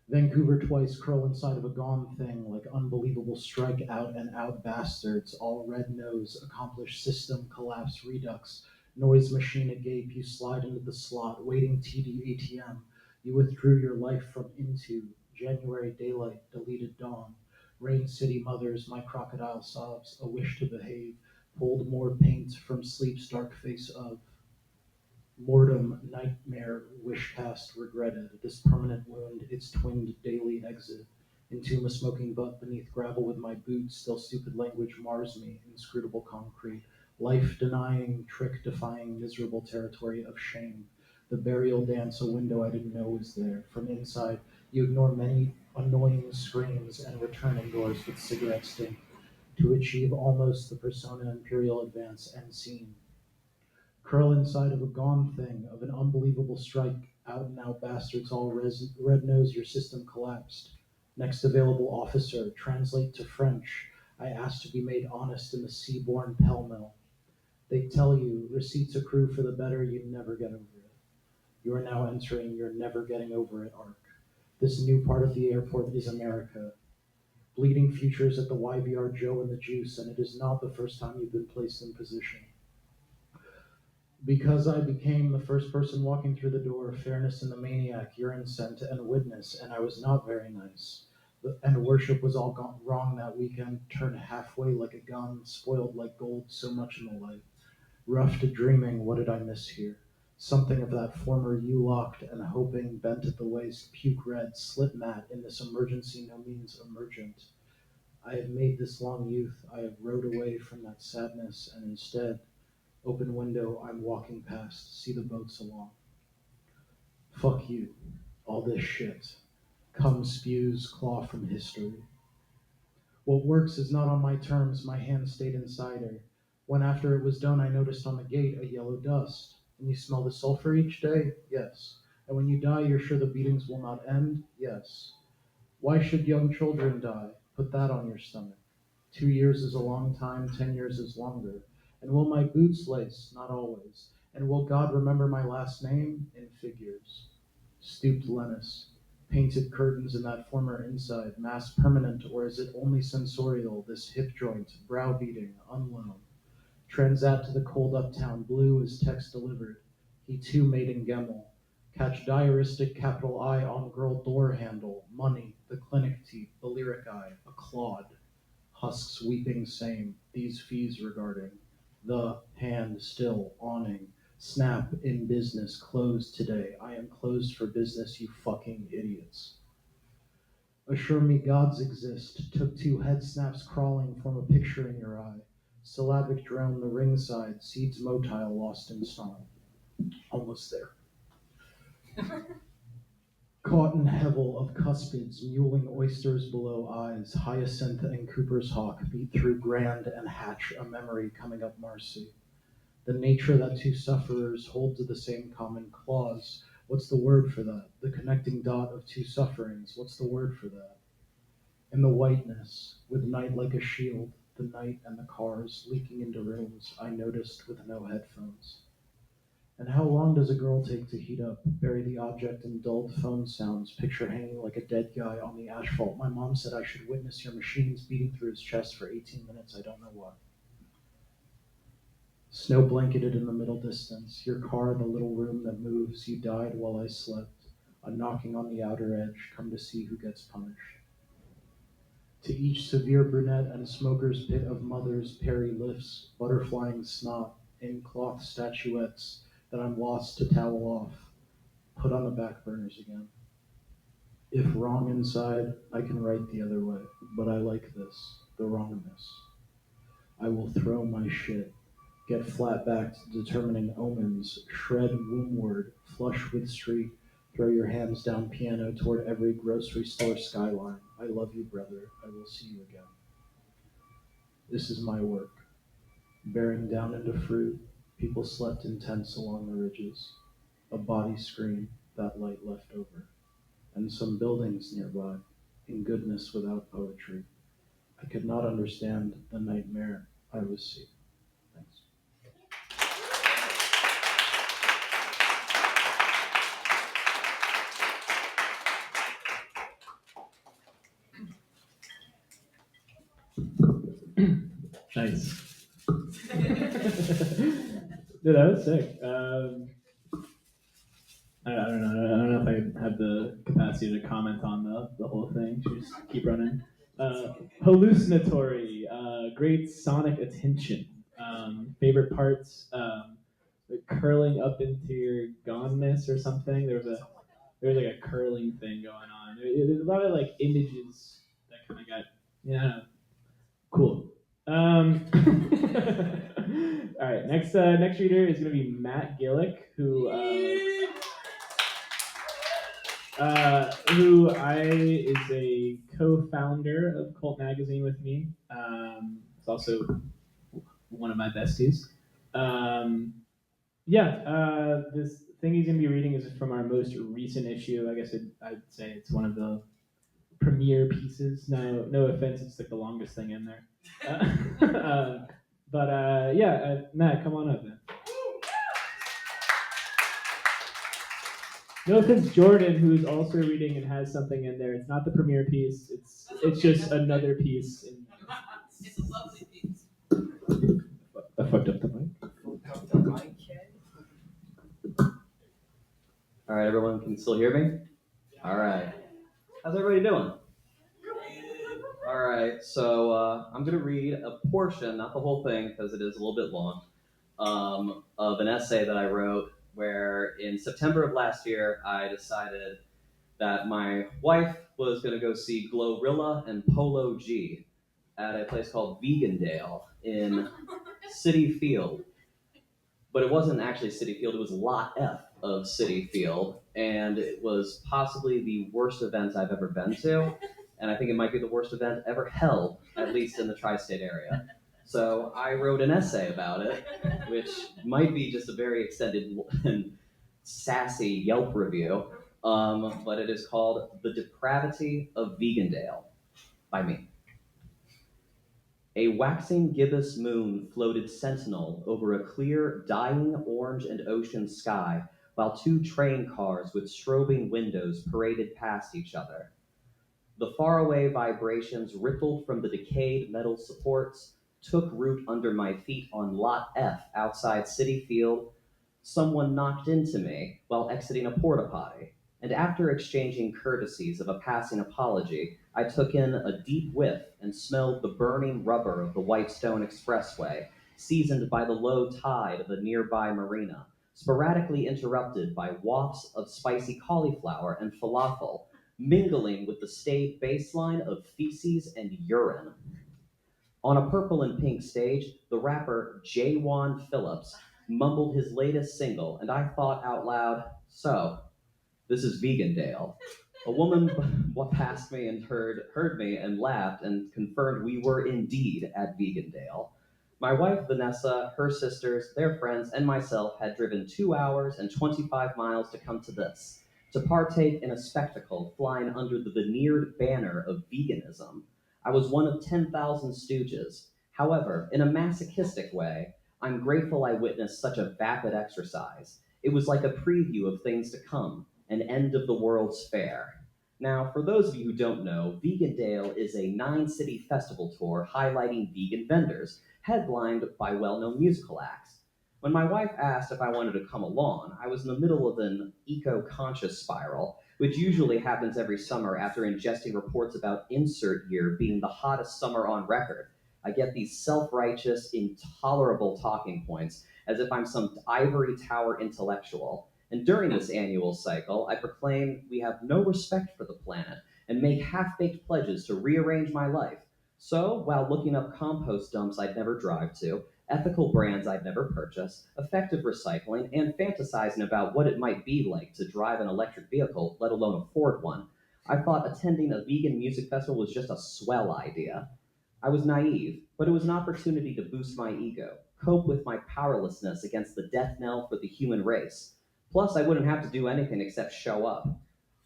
Vancouver twice curl inside of a gone thing like unbelievable strike out and out bastards, all red nose, accomplished system collapse redux, noise machine agape, you slide into the slot, waiting TD ATM, you withdrew your life from into, January daylight, deleted dawn, rain city mothers, my crocodile sobs, a wish to behave, pulled more paint from sleep's dark face of, mortem, nightmare, wish past, regretted, this permanent wound, its twinned daily exit, into a smoking butt beneath gravel with my boots, still stupid language mars me, inscrutable concrete, life-denying, trick-defying, miserable territory of shame, the burial dance, a window I didn't know was there, from inside, you ignore many annoying screams and return indoors with cigarette stink, to achieve almost the persona imperial advance end scene. Curl inside of a gone thing, of an unbelievable strike, out and out bastards, all red nose, your system collapsed. Next available officer, translate to French. I asked to be made honest in the seaborne pell-mell. They tell you, receipts accrue for the better, you never get over it. You are now entering your never getting over it arc. This new part of the airport is America. Bleeding futures at the YVR Joe and the Juice, and it is not the first time you've been placed in position. Because I became the first person walking through the door, fairness and the maniac, urine scent and witness, and I was not very nice. And worship was all gone wrong that weekend, turned halfway like a gun, spoiled like gold, so much in the light. Rough to dreaming, what did I miss here? Something of that former you locked and hoping, bent at the waist, puke red, slip mat in this emergency no means emergent. I have made this long youth, I have rode away from that sadness, and instead, open window, I'm walking past, see the boats along. Fuck you, all this shit. Cum spews, claw from history. What works is not on my terms, my hand stayed inside her. When after it was done, I noticed on the gate a yellow dust. And you smell the sulfur each day? Yes. And when you die, you're sure the beatings will not end? Yes. Why should young children die? Put that on your stomach. 2 years is a long time, 10 years is longer. And will my boots lace? Not always. And will God remember my last name? In figures. Stooped Lennis. Painted curtains in that former inside, mass permanent, or is it only sensorial, this hip joint, browbeating, unloan? Transat to the cold uptown, blue as text delivered. He too made in Gemmel. Catch diaristic capital I on girl door handle, money, the clinic teeth, the lyric eye, a clod. Husks weeping same, these fees regarding. The hand still awning. Snap in business, closed today. I am closed for business, you fucking idiots. Assure me gods exist. Took two head snaps crawling, form a picture in your eye. Syllabic drone the ringside, seeds motile lost in snarl. Almost there. Caught in hevel of cuspids, muling oysters below eyes, hyacinth and Cooper's hawk beat through grand and hatch a memory coming up Marcy. The nature that two sufferers hold to the same common clause. What's the word for that? The connecting dot of two sufferings. What's the word for that? In the whiteness, with night like a shield, the night and the cars leaking into rooms, I noticed with no headphones. And how long does a girl take to heat up, bury the object in dulled phone sounds, picture hanging like a dead guy on the asphalt? My mom said I should witness your machines beating through his chest for 18 minutes, I don't know why. Snow blanketed in the middle distance, your car, the little room that moves, you died while I slept, a knocking on the outer edge, come to see who gets punished. To each severe brunette and smoker's pit of mothers, Perry lifts, butterflying snot, in cloth statuettes that I'm lost to towel off, put on the back burners again. If wrong inside, I can write the other way, but I like this, the wrongness. I will throw my shit, get flat-backed determining omens, shred wombward, flush with street, throw your hands down piano toward every grocery store skyline. I love you, brother. I will see you again. This is my work. Bearing down into fruit, people slept in tents along the ridges. A body scream, that light left over. And some buildings nearby, in goodness without poetry. I could not understand the nightmare I was seeing. Thanks. Nice. Dude, that was sick. I don't know. I don't know if I have the capacity to comment on the whole thing. Should we just keep running? Hallucinatory, great sonic attention. Favorite parts, like curling up into your goneness or something. There was like a curling thing going on. There's a lot of like images that kind of got, yeah, cool. All right, next reader is gonna be Matt Gillick, who is a co-founder of Cult Magazine with me. It's also one of my besties. This thing he's going to be reading is from our most recent issue. I guess I'd say it's one of the premiere pieces. No offense, it's like the longest thing in there. Matt, come on up, man. No offense, Jordan, who's also reading and has something in there. It's not the premiere piece. It's just another piece. It's a lovely piece. I fucked up the mic. All right, everyone can still hear me? All right. How's everybody doing? All right, so I'm going to read a portion, not the whole thing because it is a little bit long, of an essay that I wrote where in September of last year, I decided that my wife was going to go see Glorilla and Polo G at a place called Vegandale in City Field. But it wasn't actually City Field, it was Lot F of City Field, and it was possibly the worst event I've ever been to, and I think it might be the worst event ever held, at least in the tri-state area. So I wrote an essay about it, which might be just a very extended and sassy Yelp review, but it is called The Depravity of Vegandale by me. A waxing gibbous moon floated sentinel over a clear, dying orange and ocean sky, while two train cars with strobing windows paraded past each other. The faraway vibrations rippled from the decayed metal supports, took root under my feet on Lot F outside Citi Field. Someone knocked into me while exiting a porta potty, and after exchanging courtesies of a passing apology, I took in a deep whiff and smelled the burning rubber of the Whitestone Expressway, seasoned by the low tide of the nearby marina, sporadically interrupted by wafts of spicy cauliflower and falafel, mingling with the staid baseline of feces and urine. On a purple and pink stage, the rapper J. Phillips mumbled his latest single, and I thought out loud, so, this is Vegandale. A woman passed me and heard me and laughed and confirmed we were indeed at Vegandale. My wife, Vanessa, her sisters, their friends, and myself had driven 2 hours and 25 miles to come to this, to partake in a spectacle flying under the veneered banner of veganism. I was one of 10,000 stooges. However, in a masochistic way, I'm grateful I witnessed such a vapid exercise. It was like a preview of things to come, an end of the world's fair. Now, for those of you who don't know, Vegandale is a 9-city festival tour highlighting vegan vendors, headlined by well-known musical acts. When my wife asked if I wanted to come along, I was in the middle of an eco-conscious spiral, which usually happens every summer after ingesting reports about insert year being the hottest summer on record. I get these self-righteous, intolerable talking points as if I'm some ivory tower intellectual. And during this annual cycle, I proclaim we have no respect for the planet and make half-baked pledges to rearrange my life. So, while looking up compost dumps I'd never drive to, ethical brands I'd never purchase, effective recycling, and fantasizing about what it might be like to drive an electric vehicle, let alone afford one, I thought attending a vegan music festival was just a swell idea. I was naive, but it was an opportunity to boost my ego, cope with my powerlessness against the death knell for the human race. Plus, I wouldn't have to do anything except show up.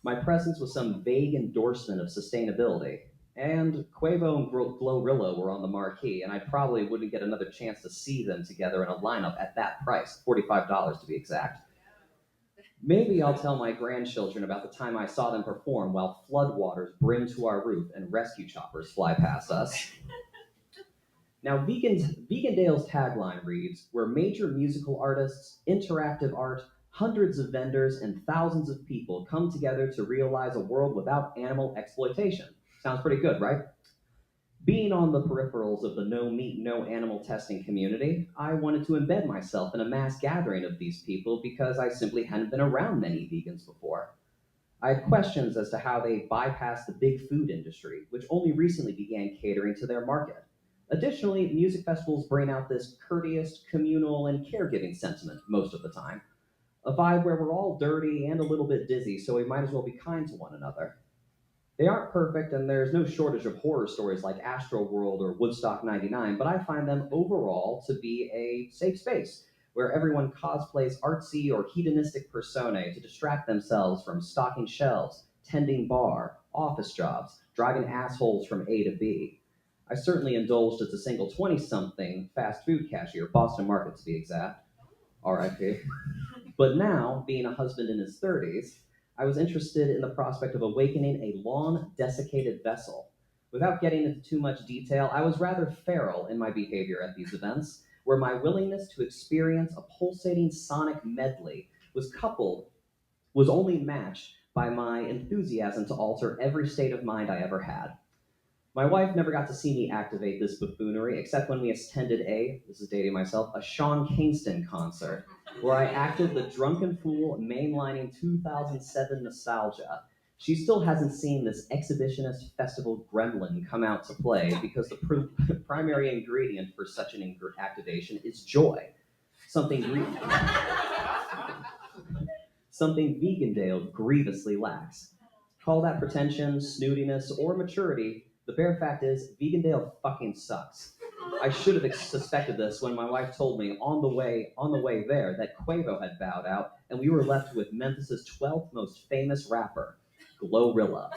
My presence was some vague endorsement of sustainability, and Quavo and Glorilla were on the marquee, and I probably wouldn't get another chance to see them together in a lineup at that price, $45 to be exact. Maybe I'll tell my grandchildren about the time I saw them perform while floodwaters brim to our roof and rescue choppers fly past us. Now, Vegandale's tagline reads, where major musical artists, interactive art, hundreds of vendors, and thousands of people come together to realize a world without animal exploitation. Sounds pretty good, right? Being on the peripherals of the no meat, no animal testing community, I wanted to embed myself in a mass gathering of these people because I simply hadn't been around many vegans before. I had questions as to how they bypassed the big food industry, which only recently began catering to their market. Additionally, music festivals bring out this courteous, communal, and caregiving sentiment most of the time. A vibe where we're all dirty and a little bit dizzy, so we might as well be kind to one another. They aren't perfect, and there's no shortage of horror stories like Astroworld or Woodstock 99, but I find them overall to be a safe space where everyone cosplays artsy or hedonistic personae to distract themselves from stocking shelves, tending bar, office jobs, driving assholes from A to B. I certainly indulged as a single 20-something fast food cashier, Boston Market to be exact, RIP. But now, being a husband in his 30s, I was interested in the prospect of awakening a long-desiccated vessel. Without getting into too much detail, I was rather feral in my behavior at these events, where my willingness to experience a pulsating sonic medley was only matched by my enthusiasm to alter every state of mind I ever had. My wife never got to see me activate this buffoonery, except when we attended this is dating myself, a Sean Kingston concert, where I acted the drunken fool mainlining 2007 nostalgia. She still hasn't seen this exhibitionist festival gremlin come out to play because the primary ingredient for such an activation is joy. Something Vegandale grievously lacks. Call that pretension, snootiness, or maturity. The bare fact is, Vegandale fucking sucks. I should have suspected this when my wife told me on the way there that Quavo had bowed out, and we were left with Memphis's 12th most famous rapper, Glorilla.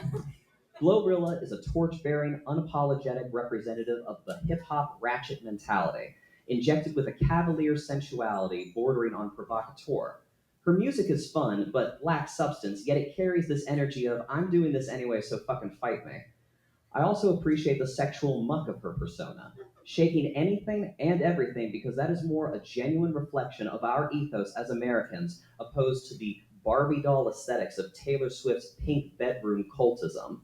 Glorilla is a torch-bearing, unapologetic representative of the hip-hop ratchet mentality, injected with a cavalier sensuality bordering on provocateur. Her music is fun, but lacks substance, yet it carries this energy of, I'm doing this anyway, so fucking fight me. I also appreciate the sexual muck of her persona, shaking anything and everything because that is more a genuine reflection of our ethos as Americans, opposed to the Barbie doll aesthetics of Taylor Swift's pink bedroom cultism.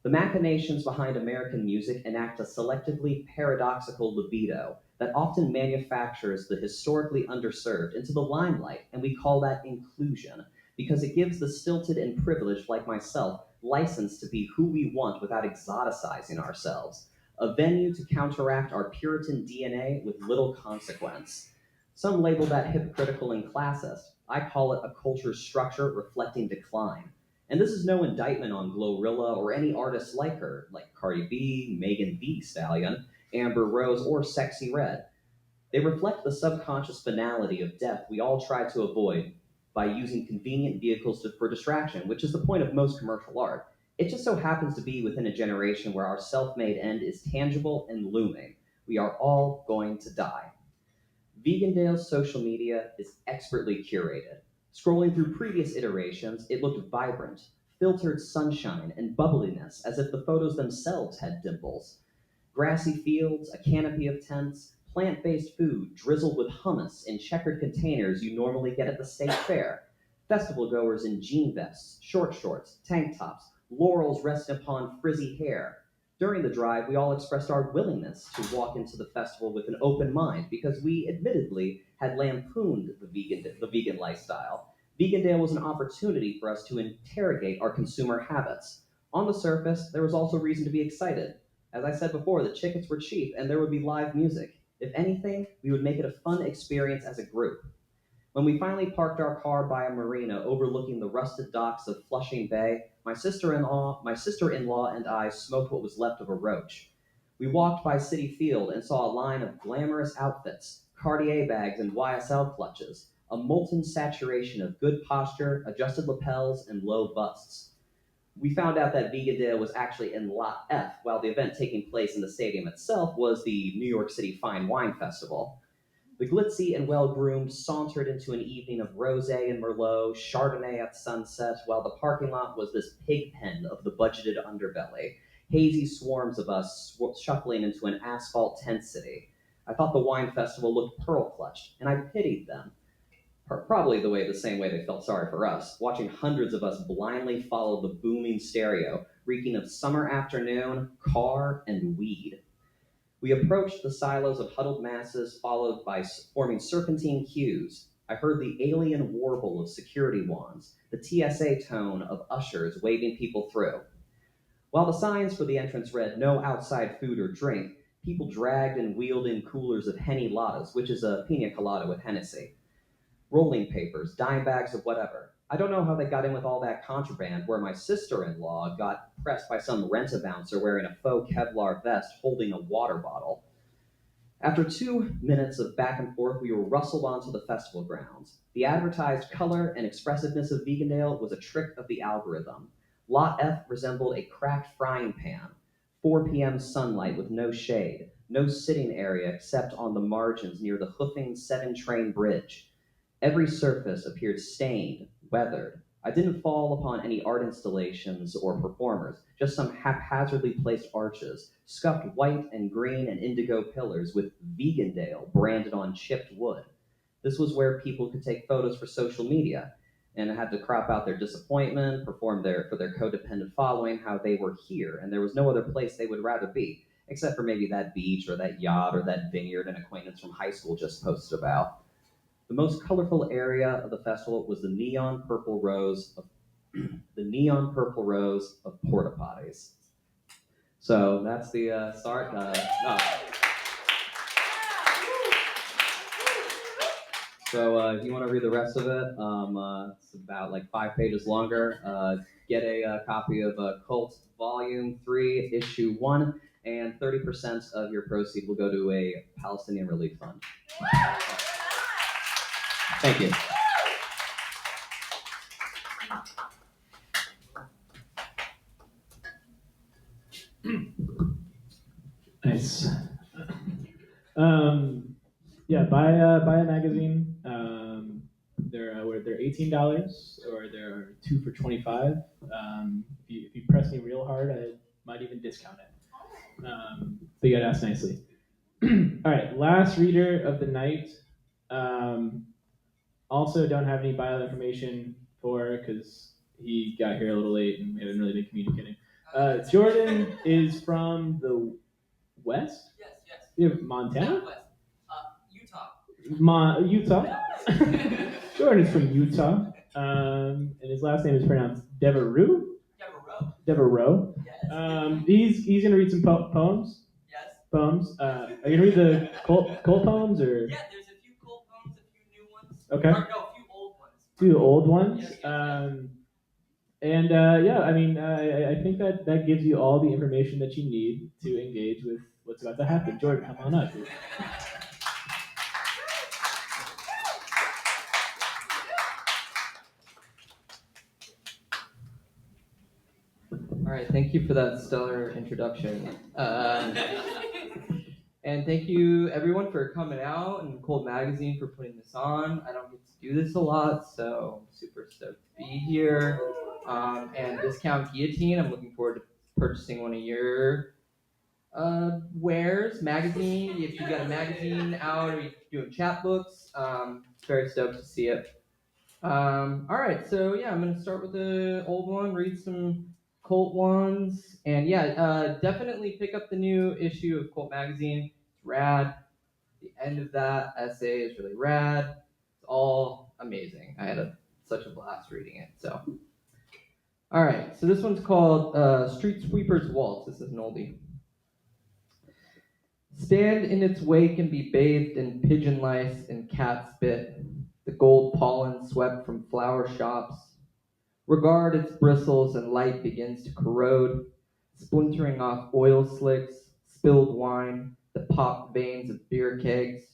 The machinations behind American music enact a selectively paradoxical libido that often manufactures the historically underserved into the limelight, and we call that inclusion, because it gives the stilted and privileged like myself license to be who we want without exoticizing ourselves, a venue to counteract our Puritan DNA with little consequence. Some label that hypocritical and classist. I call it a culture structure reflecting decline. And this is no indictment on Glorilla or any artists like her, like Cardi B, Megan Thee Stallion, Amber Rose, or Sexy Red. They reflect the subconscious finality of death we all try to avoid by using convenient vehicles for distraction, which is the point of most commercial art. It just so happens to be within a generation where our self-made end is tangible and looming. We are all going to die. Vegandale's social media is expertly curated. Scrolling through previous iterations, it looked vibrant, filtered sunshine and bubbliness as if the photos themselves had dimples. Grassy fields, a canopy of tents, plant-based food drizzled with hummus in checkered containers you normally get at the state fair. Festival goers in jean vests, short shorts, tank tops, laurels resting upon frizzy hair. During the drive, we all expressed our willingness to walk into the festival with an open mind because we admittedly had lampooned the vegan lifestyle. Vegandale was an opportunity for us to interrogate our consumer habits. On the surface, there was also reason to be excited. As I said before, the tickets were cheap and there would be live music. If anything, we would make it a fun experience as a group. When we finally parked our car by a marina overlooking the rusted docks of Flushing Bay, my sister-in-law and I smoked what was left of a roach. We walked by Citi Field and saw a line of glamorous outfits, Cartier bags and YSL clutches, a molten saturation of good posture, adjusted lapels, and low busts. We found out that Vegandale was actually in Lot F, while the event taking place in the stadium itself was the New York City Fine Wine Festival. The glitzy and well-groomed sauntered into an evening of rosé and Merlot, Chardonnay at sunset, while the parking lot was this pig pen of the budgeted underbelly, hazy swarms of us shuffling into an asphalt tent city. I thought the wine festival looked pearl-clutched, and I pitied them. Probably the same way they felt sorry for us, watching hundreds of us blindly follow the booming stereo, reeking of summer afternoon, car, and weed. We approached the silos of huddled masses, followed by forming serpentine queues. I heard the alien warble of security wands, the TSA tone of ushers waving people through. While the signs for the entrance read no outside food or drink, people dragged and wheeled in coolers of Henny Ladas, which is a pina colada with Hennessy, rolling papers, dime bags of whatever. I don't know how they got in with all that contraband where my sister-in-law got pressed by some rent-a-bouncer wearing a faux Kevlar vest holding a water bottle. After 2 minutes of back and forth, we were rustled onto the festival grounds. The advertised color and expressiveness of Vegandale was a trick of the algorithm. Lot F resembled a cracked frying pan. 4 p.m. sunlight with no shade, no sitting area except on the margins near the hoofing 7-train bridge. Every surface appeared stained, weathered. I didn't fall upon any art installations or performers, just some haphazardly placed arches, scuffed white and green and indigo pillars with Vegandale branded on chipped wood. This was where people could take photos for social media and had to crop out their disappointment, perform for their codependent following how they were here, and there was no other place they would rather be, except for maybe that beach or that yacht or that vineyard an acquaintance from high school just posted about. The most colorful area of the festival was the neon purple rows of porta potties. So that's the start. So if you want to read the rest of it, it's about like 5 pages longer. Get a copy of Cult Volume 3, Issue 1, and 30% of your proceeds will go to a Palestinian relief fund. Thank you. Nice. Yeah, buy a magazine. They're $18, or they're 2 for $25. If you press me real hard, I might even discount it. But you gotta ask nicely. All right, last reader of the night. Also, don't have any bio information for, because he got here a little late and we haven't really been communicating. Jordan is from the West? Yes. You have Montana? Not West. Utah. Utah? Jordan is from Utah. And his last name is pronounced Devroux? Devroux. Yes. He's going to read some poems. Yes. Poems. Are you going to read the Colt poems? Or? Yeah, there's a few Colt poems, a few new ones. Okay. Or no, a few old ones. Few old ones? Yes. And I mean, I think that gives you all the information that you need to engage with what's about to happen. Jordan, come on up. All right, thank you for that stellar introduction. And thank you, everyone, for coming out, and Colt Magazine for putting this on. I don't get to do this a lot, so I'm super stoked to be here. And Discount Guillotine, I'm looking forward to purchasing one of your wares, magazine. If you got a magazine out or you're doing chapbooks, very stoked to see it. All right, so yeah, I'm gonna start with the old one, read some Colt ones, and yeah, definitely pick up the new issue of Colt Magazine. It's rad. The end of that essay is really rad. It's all amazing. I had such a blast reading it. So, all right, so this one's called Street Sweeper's Waltz. This is an oldie. Stand in its wake and be bathed in pigeon lice and cat spit, the gold pollen swept from flower shops. Regard its bristles and light begins to corrode, splintering off oil slicks, spilled wine, the popped veins of beer kegs.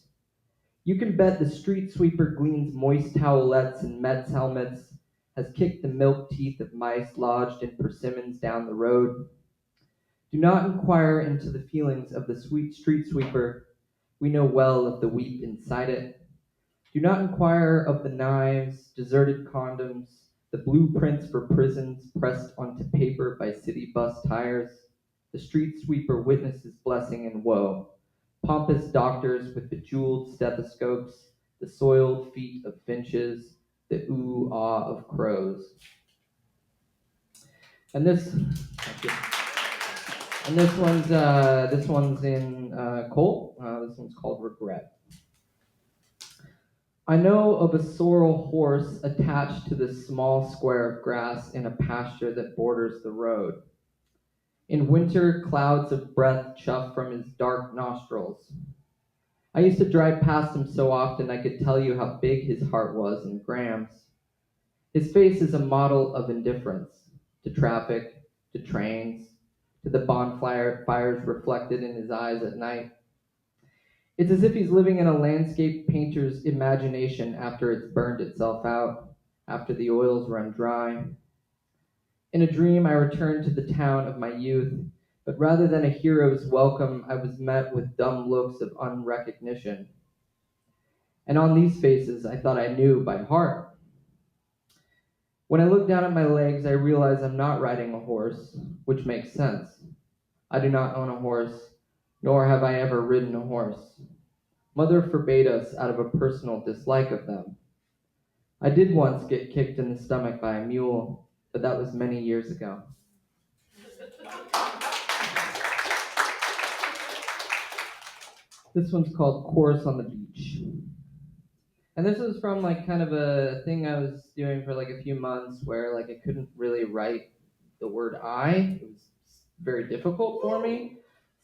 You can bet the street sweeper gleans moist towelettes and Mets helmets, has kicked the milk teeth of mice lodged in persimmons down the road. Do not inquire into the feelings of the sweet street sweeper. We know well of the wheat inside it. Do not inquire of the knives, deserted condoms, the blueprints for prisons pressed onto paper by city bus tires. The street sweeper witnesses blessing and woe. Pompous doctors with bejeweled stethoscopes, the soiled feet of finches, the ooh-ah of crows. And this one's in Colt. This one's called Regret. I know of a sorrel horse attached to this small square of grass in a pasture that borders the road. In winter, clouds of breath chuff from his dark nostrils. I used to drive past him so often I could tell you how big his heart was in grams. His face is a model of indifference to traffic, to trains, to the bonfires reflected in his eyes at night. It's as if he's living in a landscape painter's imagination after it's burned itself out, after the oils run dry. In a dream, I returned to the town of my youth, but rather than a hero's welcome, I was met with dumb looks of unrecognition. And on these faces, I thought I knew by heart. When I look down at my legs, I realize I'm not riding a horse, which makes sense. I do not own a horse, nor have I ever ridden a horse. Mother forbade us out of a personal dislike of them. I did once get kicked in the stomach by a mule, but that was many years ago. This one's called Chorus on the Beach. And this was from like kind of a thing I was doing for like a few months where like I couldn't really write the word I. It was very difficult for me.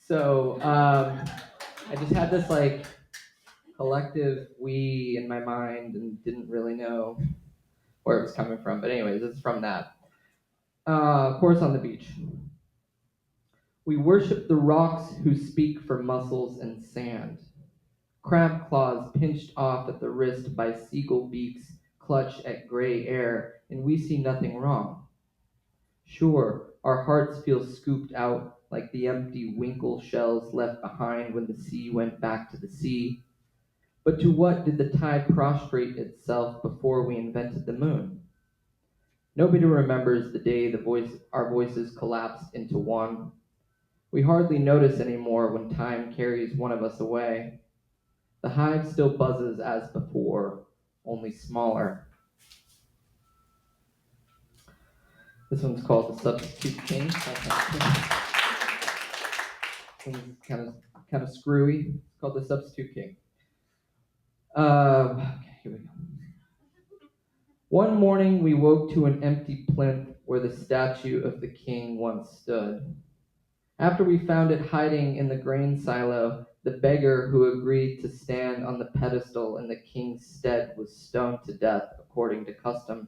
So I just had this like collective we in my mind and didn't really know where it was coming from. But anyways, it's from that. Chorus on the Beach. We worship the rocks who speak for mussels and sand. Crab claws pinched off at the wrist by seagull beaks clutch at gray air, and we see nothing wrong. Sure, our hearts feel scooped out, like the empty winkle shells left behind when the sea went back to the sea. But to what did the tide prostrate itself before we invented the moon? Nobody remembers the day our voices collapsed into one. We hardly notice anymore when time carries one of us away. The hive still buzzes as before, only smaller. This one's called The Substitute King. This one's kind of screwy. It's called The Substitute King. Okay, here we go. One morning we woke to an empty plinth where the statue of the king once stood. After we found it hiding in the grain silo, the beggar who agreed to stand on the pedestal in the king's stead was stoned to death according to custom.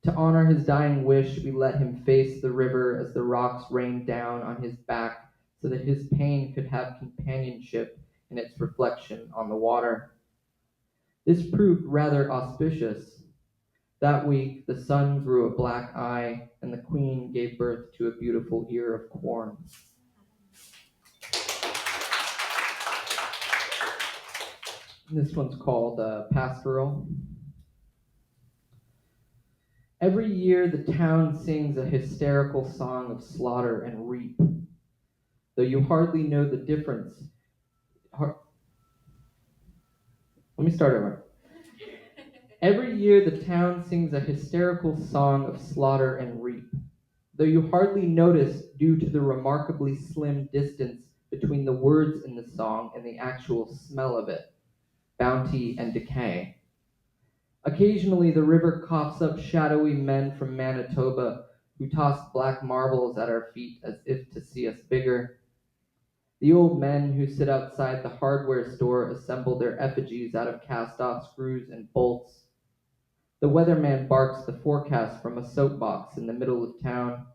To honor his dying wish, we let him face the river as the rocks rained down on his back so that his pain could have companionship in its reflection on the water. This proved rather auspicious. That week, the sun grew a black eye, and the queen gave birth to a beautiful ear of corn. This one's called Pastoral. Every year, the town sings a hysterical song of slaughter and reap. Though you hardly know the difference. Let me start over. Every year, the town sings a hysterical song of slaughter and reap. Though you hardly notice due to the remarkably slim distance between the words in the song and the actual smell of it, bounty and decay. Occasionally, the river coughs up shadowy men from Manitoba who toss black marbles at our feet as if to see us bigger. The old men who sit outside the hardware store assemble their effigies out of cast-off screws and bolts. The weatherman barks the forecast from a soapbox in the middle of town.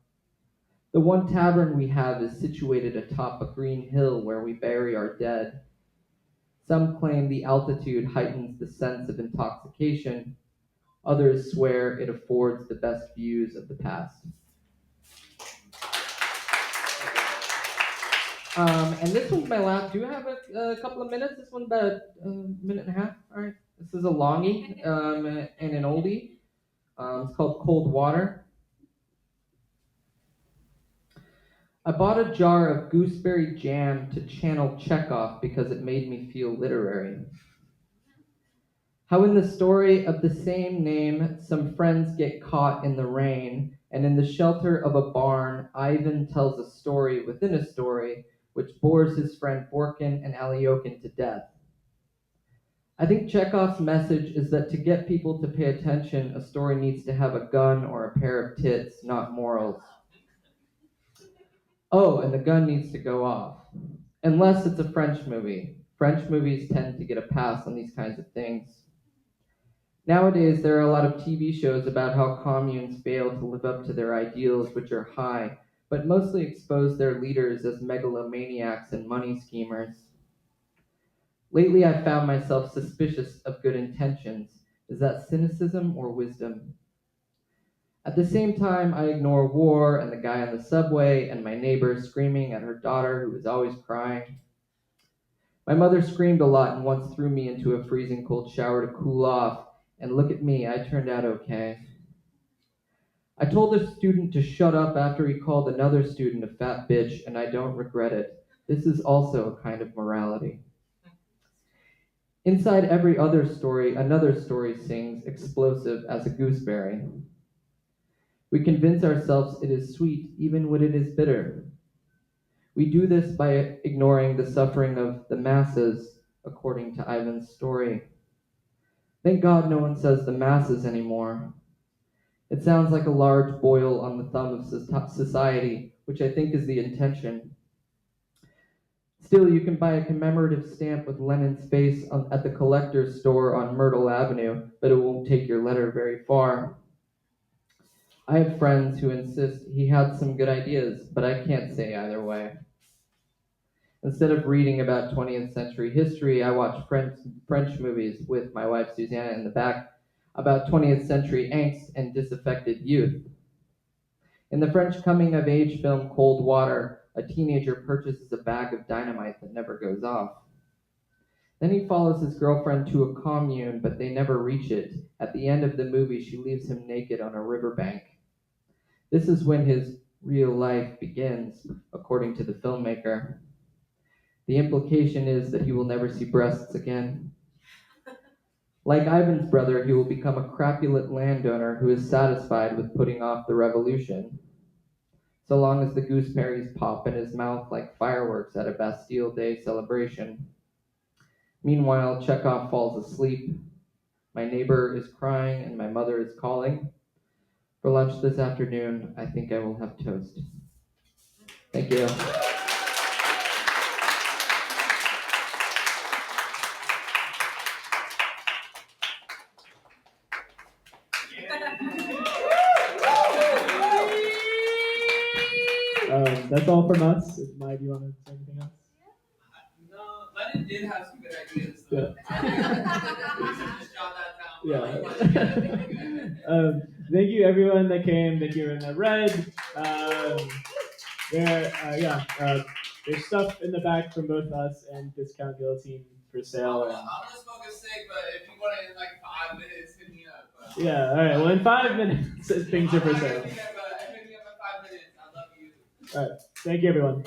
The one tavern we have is situated atop a green hill where we bury our dead. Some claim the altitude heightens the sense of intoxication. Others swear it affords the best views of the past. And this one's my last. Do you have a couple of minutes? This one's about a minute and a half. All right. This is a longie and an oldie. It's called Cold Water. I bought a jar of gooseberry jam to channel Chekhov because it made me feel literary. How in the story of the same name, some friends get caught in the rain, and in the shelter of a barn, Ivan tells a story within a story which bores his friend Borkin and Alyokin to death. I think Chekhov's message is that to get people to pay attention, a story needs to have a gun or a pair of tits, not morals. Oh, and the gun needs to go off. Unless it's a French movie. French movies tend to get a pass on these kinds of things. Nowadays, there are a lot of TV shows about how communes fail to live up to their ideals, which are high, but mostly expose their leaders as megalomaniacs and money schemers. Lately, I've found myself suspicious of good intentions. Is that cynicism or wisdom? At the same time, I ignore war and the guy on the subway and my neighbor screaming at her daughter who is always crying. My mother screamed a lot and once threw me into a freezing cold shower to cool off, and look at me, I turned out okay. I told a student to shut up after he called another student a fat bitch, and I don't regret it. This is also a kind of morality. Inside every other story, another story sings, explosive as a gooseberry. We convince ourselves it is sweet even when it is bitter. We do this by ignoring the suffering of the masses, according to Ivan's story. Thank God no one says the masses anymore. It sounds like a large boil on the thumb of society, which I think is the intention. Still, you can buy a commemorative stamp with Lenin's face at the collector's store on Myrtle Avenue, but it won't take your letter very far. I have friends who insist he had some good ideas, but I can't say either way. Instead of reading about 20th century history, I watch French movies with my wife Susanna in the back about 20th century angst and disaffected youth. In the French coming-of-age film Cold Water, a teenager purchases a bag of dynamite that never goes off. Then he follows his girlfriend to a commune, but they never reach it. At the end of the movie, she leaves him naked on a riverbank. This is when his real life begins, according to the filmmaker. The implication is that he will never see breasts again. Like Ivan's brother, he will become a crapulent landowner who is satisfied with putting off the revolution. So long as the gooseberries pop in his mouth like fireworks at a Bastille Day celebration. Meanwhile, Chekhov falls asleep. My neighbor is crying and my mother is calling. For lunch this afternoon, I think I will have toast. Thank you. That's all from us. Maya, do you want to say anything else? No, Lennon did have some good ideas. Yeah. So. Just jot that down. Yeah. Thank you everyone that came. Thank you everyone that read. There's stuff in the back from both us and Discount Guillotine for sale. I'm gonna smoke a cig, but if you want it in like 5 minutes, hit me up. But... Yeah, all right. Well, in 5 minutes, things are for sale. Hit me up in 5 minutes. I love you. All right. Thank you, everyone.